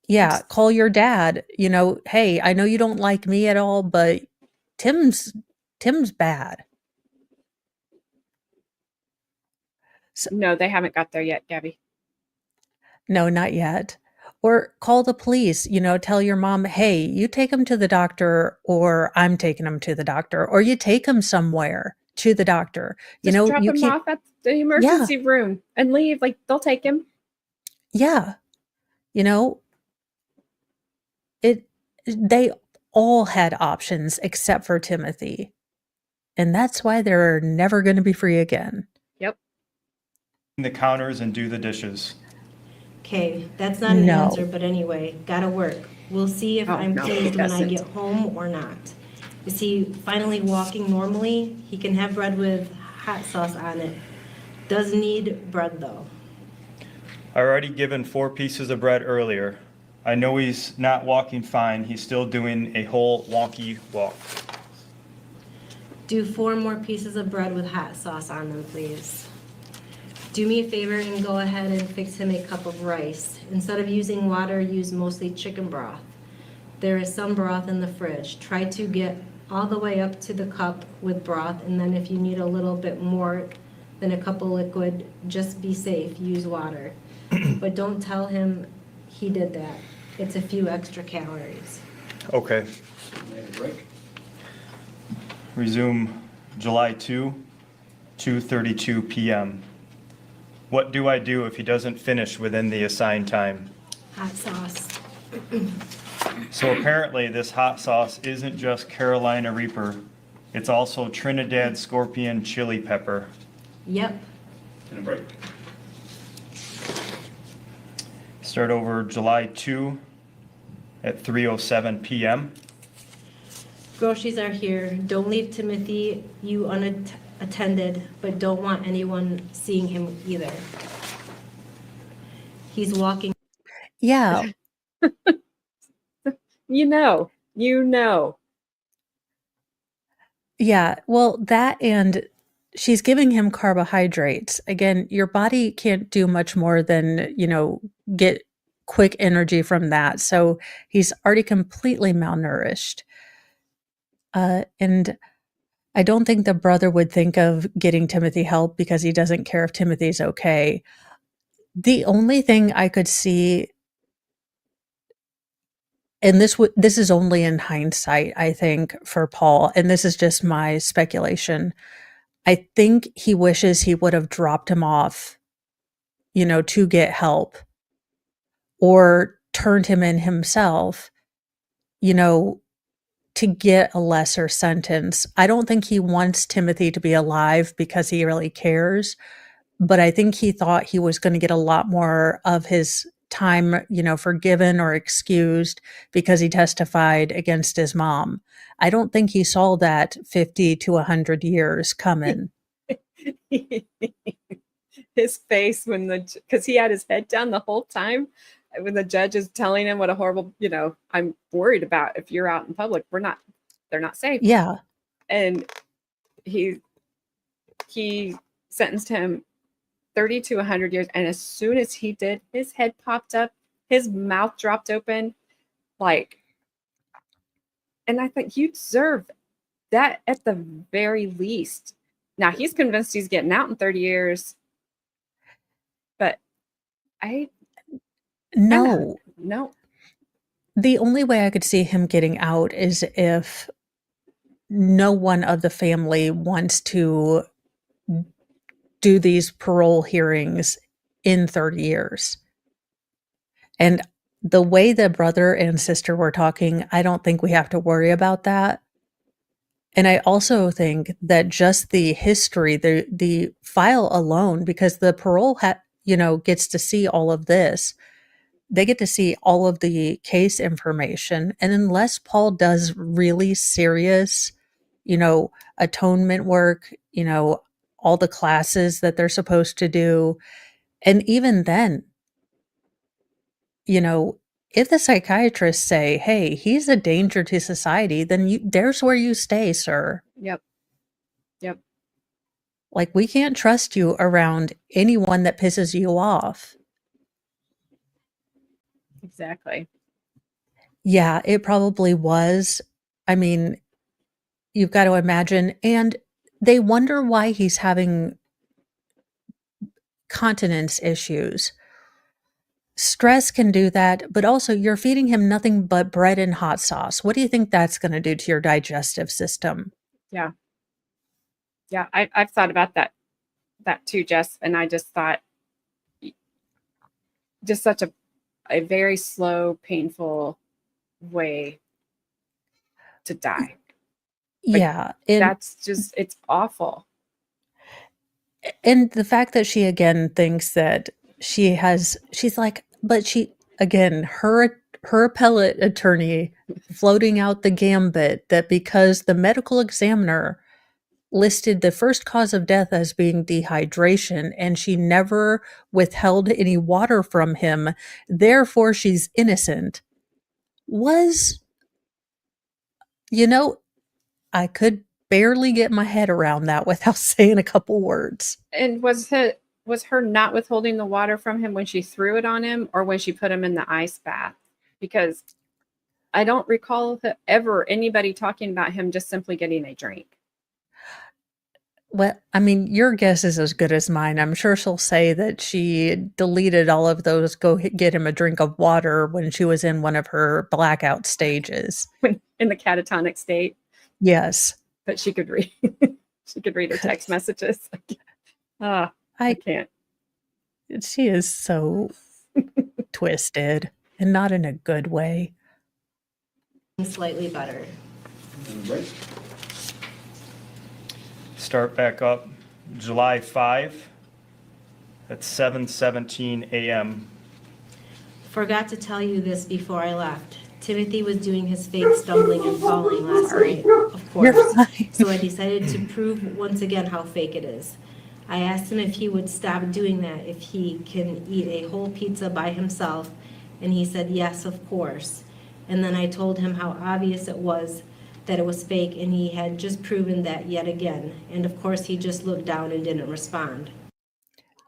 yeah, call your dad. You know, hey, I know you don't like me at all, but Tim's bad. No, they haven't got there yet, Gabby. No, not yet. Or call the police, you know, tell your mom, hey, you take him to the doctor, or I'm taking him to the doctor, or you take him somewhere to the doctor. You Just know, drop you him can't, off at the emergency room and leave. Like, they'll take him. yeah, you know, they all had options except for Timothy. And that's why they're never going to be free again. Yep. The counters and do the dishes. Okay, that's not an No. answer, but anyway, gotta work. We'll see if Oh, I'm no, pleased he when I doesn't. get home or not. Is he finally walking normally? He can have bread with hot sauce on it. Does need bread though. I already given 4 pieces of bread earlier. I know he's not walking fine. He's still doing a whole wonky walk. Do 4 more pieces of bread with hot sauce on them, please. Do me a favor and go ahead and fix him a cup of rice. Instead of using water, use mostly chicken broth. There is some broth in the fridge. Try to get all the way up to the cup with broth, and then if you need a little bit more than a cup of liquid, just be safe, use water. But don't tell him he did that. It's a few extra calories. Okay. Break. Resume July 2, 2:32 p.m. What do I do if he doesn't finish within the assigned time? Hot sauce. So apparently this hot sauce isn't just Carolina Reaper. It's also Trinidad Scorpion Chili Pepper. Yep. And a break. Start over July 2 at 3:07 p.m. Groceries are here. Don't leave Timothy you unattended, but don't want anyone seeing him either. He's walking. Yeah. You know. Yeah. Well, that, and she's giving him carbohydrates. Again, your body can't do much more than, you know, get quick energy from that. So he's already completely malnourished. And I don't think the brother would think of getting Timothy help because he doesn't care if Timothy's okay. The only thing I could see, and this is only in hindsight, I think, for Paul, and this is just my speculation. I think he wishes he would have dropped him off, to get help or turned him in himself, you know, to get a lesser sentence. I don't think he wants Timothy to be alive because he really cares, but I think he thought he was going to get a lot more of his time, forgiven or excused because he testified against his mom. I don't think he saw that 50 to 100 years coming. His face because he had his head down the whole time when the judge is telling him what a horrible, I'm worried about if you're out in public. They're not safe. Yeah. And he sentenced him 30 to 100 years. And as soon as he did, his head popped up, his mouth dropped open, and I think you deserve that at the very least. Now he's convinced he's getting out in 30 years, but No. no. The only way I could see him getting out is if no one of the family wants to do these parole hearings in 30 years. And the way the brother and sister were talking, I don't think we have to worry about that. And I also think that just the history, the file alone, because the parole gets to see all of this. They get to see all of the case information. And unless Paul does really serious, atonement work, all the classes that they're supposed to do, and even then, if the psychiatrists say, hey, he's a danger to society, then there's where you stay, sir. Yep. Like, we can't trust you around anyone that pisses you off. Exactly. Yeah, it probably was. I mean, you've got to imagine. And they wonder why he's having continence issues. Stress can do that, but also you're feeding him nothing but bread and hot sauce. What do you think that's going to do to your digestive system? Yeah. I've thought about that too, Jess. And I just thought, just such a very slow, painful way to die. Yeah. That's just, it's awful. And the fact that she again thinks that she's like, but her appellate attorney floating out the gambit that because the medical examiner listed the first cause of death as being dehydration and she never withheld any water from him, therefore she's innocent, was, I could barely get my head around that without saying a couple words. And was her not withholding the water from him when she threw it on him or when she put him in the ice bath? Because I don't recall ever anybody talking about him just simply getting a drink. Well, I mean, your guess is as good as mine. I'm sure she'll say that she deleted all of those get him a drink of water when she was in one of her blackout stages. When in the catatonic state. Yes. But she could read she could read her text messages. I can't. She is so twisted and not in a good way. Slightly better. Right. Start back up July 5 at 7:17 a.m. Forgot to tell you this before I left. Timothy was doing his fake stumbling and falling last night, of course. You're fine. So I decided to prove once again how fake it is. I asked him if he would stop doing that, if he can eat a whole pizza by himself, and he said yes, of course. And then I told him how obvious it was that it was fake, and he had just proven that yet again. And of course, he just looked down and didn't respond.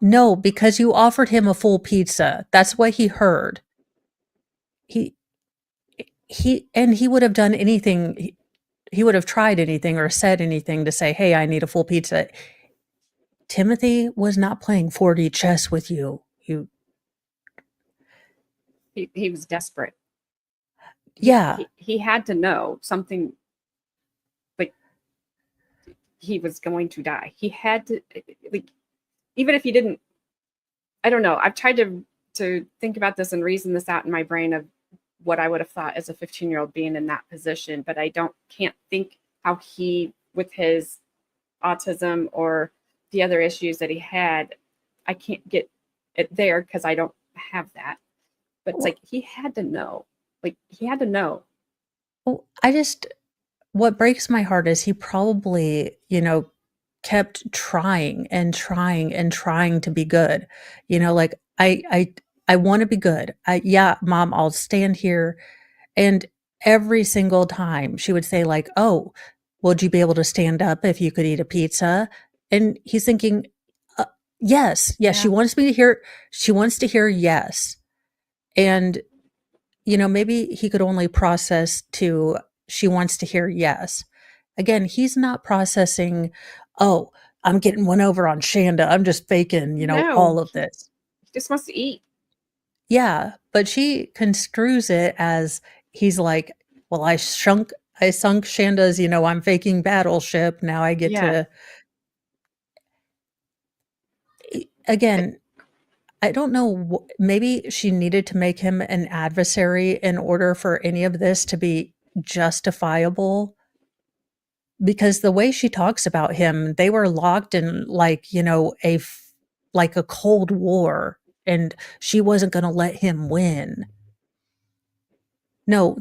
No, because you offered him a full pizza. That's what he heard. He would have done anything. He would have tried anything or said anything to say, hey, I need a full pizza. Timothy was not playing 4D chess with you. He was desperate. Yeah. He had to know something. Like, he was going to die. He had to, like, even if he didn't, I don't know. I've tried to think about this and reason this out in my brain of what I would have thought as a 15-year-old being in that position, but I can't think how he, with his autism or the other issues that he had, I can't get it there because I don't have that. But it's like he had to know. Like he had to know. Well, what breaks my heart is he probably, kept trying and trying and trying to be good. Like I want to be good. Yeah, mom, I'll stand here. And every single time she would say like, "Oh, would you be able to stand up if you could eat a pizza?" And he's thinking, yes, yes, Yeah. she wants to hear yes. And maybe he could only process to she wants to hear yes. Again, he's not processing, oh, I'm getting one over on Shanda. I'm just faking, No, all of this. he just wants to eat. Yeah, but she construes it as he's like, well, I sunk Shanda's, I'm faking battleship. Now I get Yeah. to, again, I don't know. Maybe she needed to make him an adversary in order for any of this to be justifiable. Because the way she talks about him, they were locked in like, like a Cold War, and she wasn't going to let him win. No,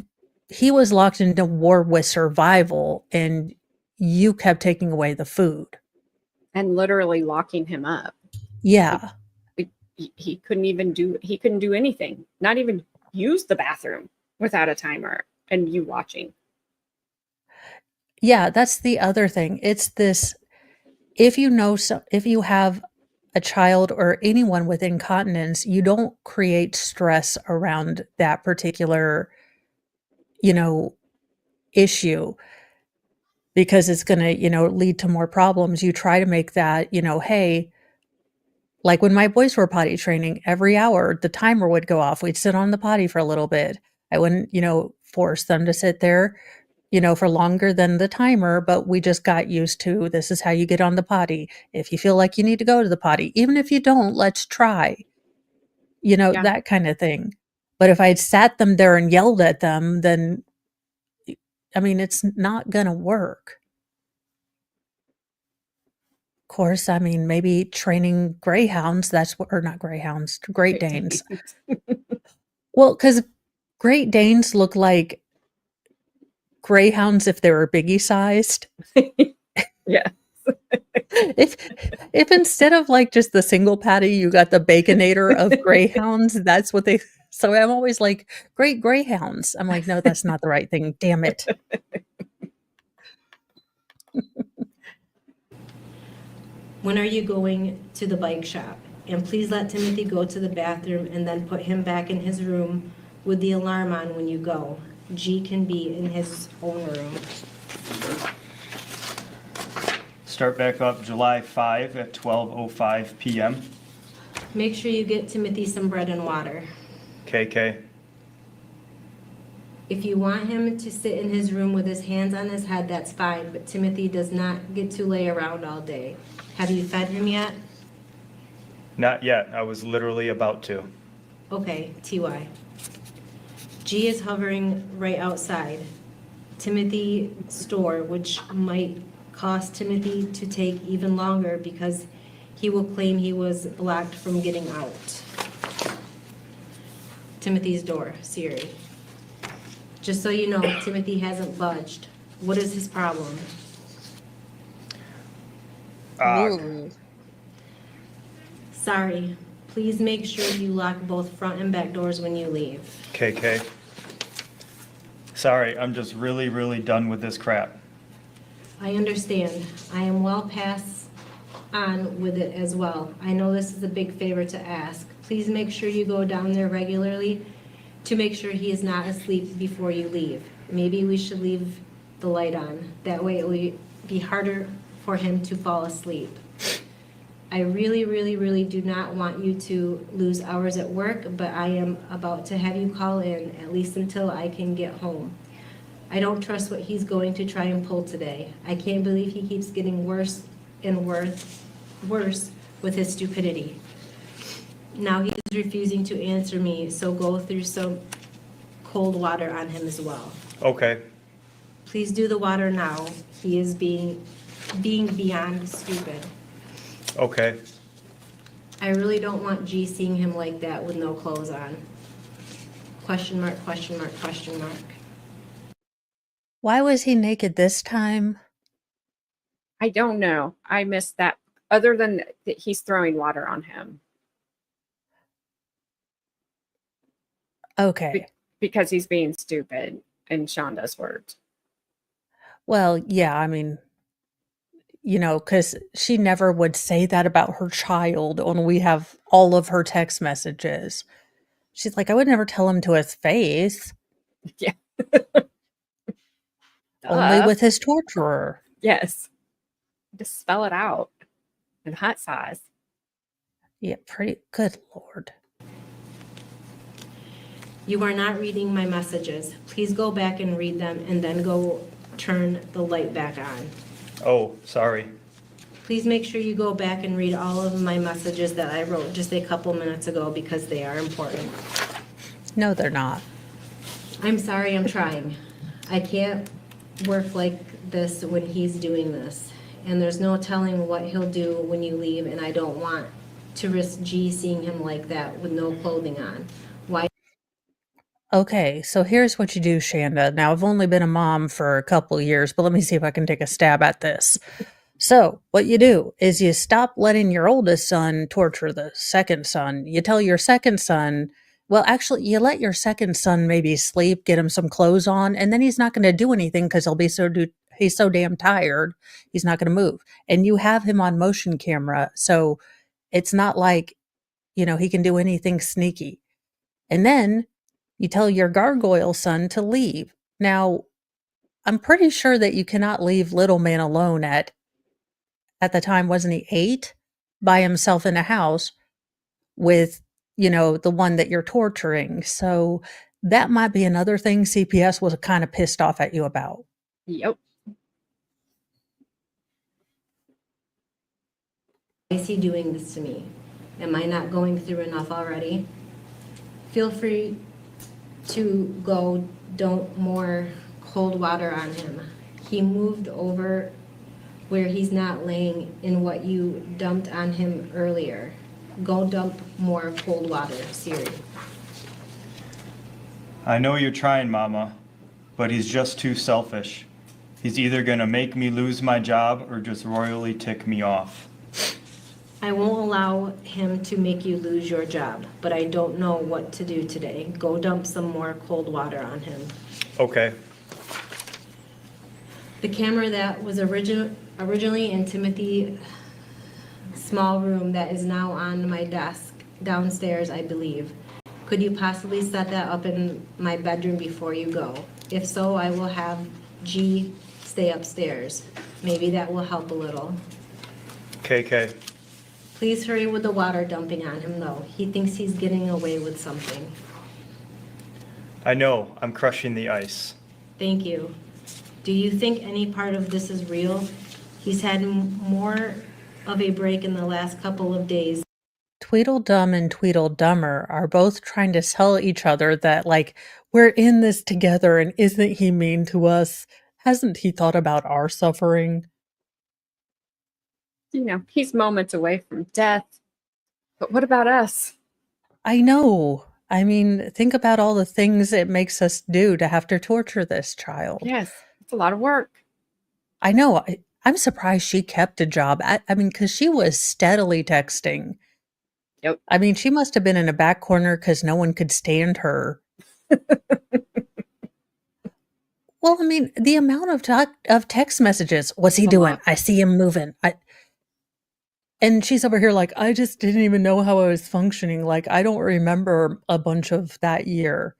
he was locked into war with survival, and you kept taking away the food. And literally locking him up. Yeah. Like, he couldn't do anything, not even use the bathroom without a timer and you watching. Yeah, that's the other thing. It's this, if you have a child or anyone with incontinence, you don't create stress around that particular, issue, because it's going to, lead to more problems. You try to make that, hey, like when my boys were potty training, every hour the timer would go off. We'd sit on the potty for a little bit. I wouldn't, force them to sit there, for longer than the timer, but we just got used to this is how you get on the potty. If you feel like you need to go to the potty, even if you don't, let's try, Yeah. that kind of thing. But if I'd sat them there and yelled at them, then, I mean, it's not going to work. Of course, I mean, maybe training greyhounds, or not greyhounds, Great Danes. Well, because Great Danes look like greyhounds if they were biggie sized. Yeah. If instead of like just the single patty, you got the baconator of greyhounds, that's what they. So I'm always like, great greyhounds. I'm like, no, that's not the right thing. Damn it. When are you going to the bike shop? And please let Timothy go to the bathroom and then put him back in his room with the alarm on when you go. G can be in his own room. Start back up July 5 at 12:05 p.m. Make sure you get Timothy some bread and water. KK. If you want him to sit in his room with his hands on his head, that's fine, but Timothy does not get to lay around all day. Have you fed him yet? Not yet. I was literally about to. Okay, TY. G is hovering right outside Timothy's store, which might cost Timothy to take even longer because he will claim he was blocked from getting out. Timothy's door, Siri. Just so you know, Timothy hasn't budged. What is his problem? Sorry. Please make sure you lock both front and back doors when you leave. KK. Sorry, I'm just really, really done with this crap. I understand. I am well past on with it as well. I know this is a big favor to ask. Please make sure you go down there regularly to make sure he is not asleep before you leave. Maybe we should leave the light on. That way it will be harder for him to fall asleep. I really, really, really do not want you to lose hours at work, but I am about to have you call in, at least until I can get home. I don't trust what he's going to try and pull today. I can't believe he keeps getting worse and worse with his stupidity. Now he's refusing to answer me, so go through some cold water on him as well. Okay. Please do the water now. He is being beyond stupid. Okay. I really don't want G seeing him like that with no clothes on. Question mark, question mark, question mark. Why was he naked this time? I don't know. I missed that. Other than that, he's throwing water on him Okay. because he's being stupid, in Shanda's words. Well, yeah, I mean, because she never would say that about her child when we have all of her text messages. She's like, I would never tell him to his face, Yeah. only Duh. with his torturer. Yes. Just spell it out in hot size. Yeah, pretty good Lord. You are not reading my messages. Please go back and read them and then go turn the light back on. Oh, sorry. Please make sure you go back and read all of my messages that I wrote just a couple minutes ago because they are important. No, they're not. I'm sorry, I'm trying. I can't work like this when he's doing this. And there's no telling what he'll do when you leave, and I don't want to risk G seeing him like that with no clothing on. Why? Okay, so here's what you do, Shanda. Now, I've only been a mom for a couple years, but let me see if I can take a stab at this. So, what you do is you stop letting your oldest son torture the second son. You tell your second son, well, actually, you let your second son maybe sleep, get him some clothes on, and then he's not going to do anything because he's so damn tired, he's not going to move. And you have him on motion camera, so it's not like, he can do anything sneaky. And then you tell your gargoyle son to leave. Now, I'm pretty sure that you cannot leave little man alone at the time, wasn't he 8, by himself in a house with, the one that you're torturing. So that might be another thing CPS was kind of pissed off at you about. Yep. Why is he doing this to me? Am I not going through enough already? Feel free to go dump more cold water on him. He moved over where he's not laying in what you dumped on him earlier. Go dump more cold water, Siri. I know you're trying, Mama, but he's just too selfish. He's either gonna make me lose my job or just royally tick me off. I won't allow him to make you lose your job, but I don't know what to do today. Go dump some more cold water on him. Okay. The camera that was originally in Timothy's small room that is now on my desk downstairs, I believe. Could you possibly set that up in my bedroom before you go? If so, I will have G stay upstairs. Maybe that will help a little. KK. Please hurry with the water dumping on him, though. He thinks he's getting away with something. I know, I'm crushing the ice. Thank you. Do you think any part of this is real? He's had more of a break in the last couple of days. Tweedledum and Tweedledummer are both trying to tell each other that, like, we're in this together and isn't he mean to us? Hasn't he thought about our suffering? He's moments away from death. But what about us? I know. I mean, think about all the things it makes us do to have to torture this child. Yes, it's a lot of work. I know. I'm surprised she kept a job. I mean, because she was steadily texting. Yep. I mean, she must have been in a back corner because no one could stand her. Well, I mean, the amount of text messages. What's he doing? I see him moving. And she's over here like, I just didn't even know how I was functioning. Like, I don't remember a bunch of that year.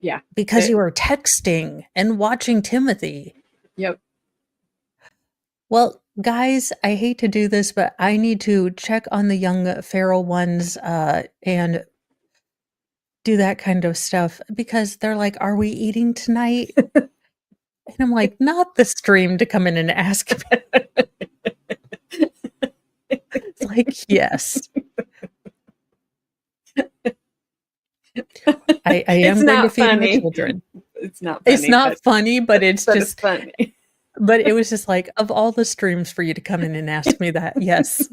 Yeah. Because you were texting and watching Timothy. Yep. Well, guys, I hate to do this, but I need to check on the young feral ones and do that kind of stuff because they're like, "Are we eating tonight?" And I'm like, "Not the stream to come in and ask me." It's like, "Yes." I It's am going to not feed my funny. children. It's not funny. It's not funny, but it's but it's just funny. but it was just like, of all the streams for you to come in and ask me that, yes.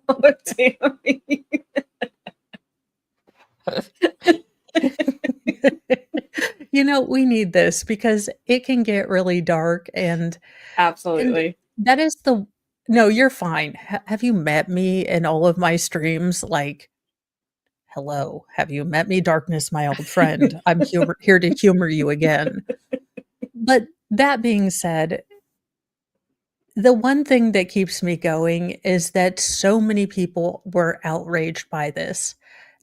Oh, Tammy. You know, we need this because it can get really dark and Absolutely. that is the no, you're fine. Have you met me in all of my streams? Like, hello, have you met me, darkness, my old friend? I'm here to humor you again. But that being said, the one thing that keeps me going is that so many people were outraged by this.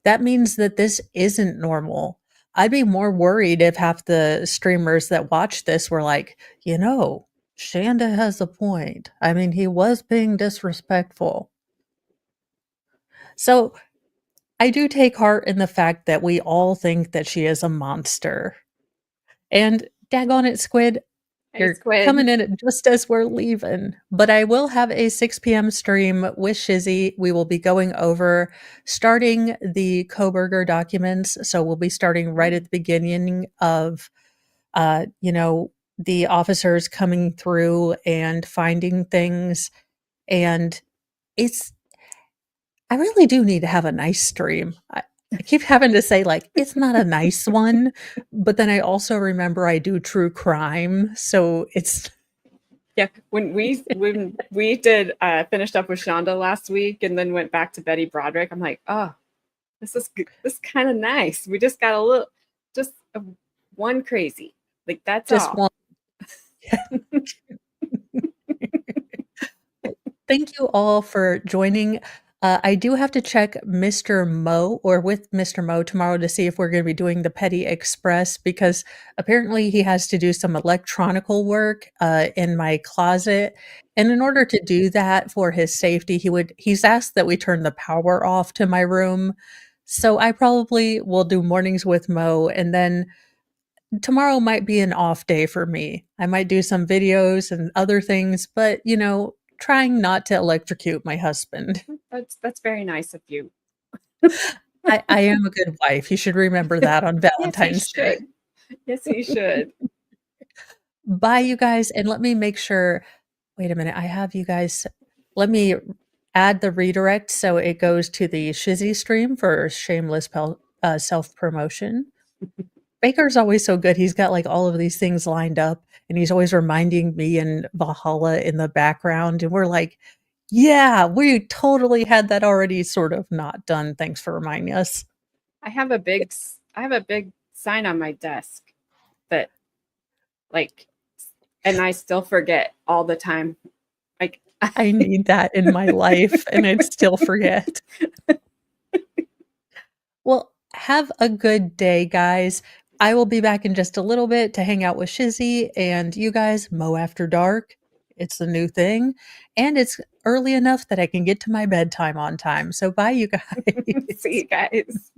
That means that this isn't normal. I'd be more worried if half the streamers that watch this were like, you know, Shanda has a point. I mean, he was being disrespectful. So I do take heart in the fact that we all think that she is a monster. And daggone it, Squid, Hey, you're Squid. coming in just as we're leaving. But I will have a 6 p.m. stream with Shizzy. We will be going over starting the Koberger documents. So we'll be starting right at the beginning of, the officers coming through and finding things. And I really do need to have a nice stream. I keep having to say, like, it's not a nice one, but then I also remember I do true crime, so it's Yeah, when we did finished up with Shanda last week and then went back to Betty Broderick, I'm like, oh, this is kind of nice. We just got a little, just one crazy, like that's just all. one. Thank you all for joining. I do have to check Mr. Mo or with Mr. Mo tomorrow to see if we're going to be doing the Petty Express because apparently he has to do some electronical work in my closet. And in order to do that for his safety, he's asked that we turn the power off to my room. So I probably will do mornings with Mo and then tomorrow might be an off day for me. I might do some videos and other things, but trying not to electrocute my husband. That's very nice of you. I am a good wife. You should remember that on Valentine's Day. Yes, he should. Bye, you guys. And let me make sure. Wait a minute. I have you guys. Let me add the redirect so it goes to the Shizzy stream for shameless self promotion. Baker's always so good. He's got like all of these things lined up and he's always reminding me and Valhalla in the background. And we're like, yeah, we totally had that already sort of not done. Thanks for reminding us. I have a big sign on my desk that and I still forget all the time. Like I need that in my life and I'd still forget. Well, have a good day, guys. I will be back in just a little bit to hang out with Shizzy and you guys, Mo After Dark. It's the new thing. And it's early enough that I can get to my bedtime on time. So bye, you guys. See you guys.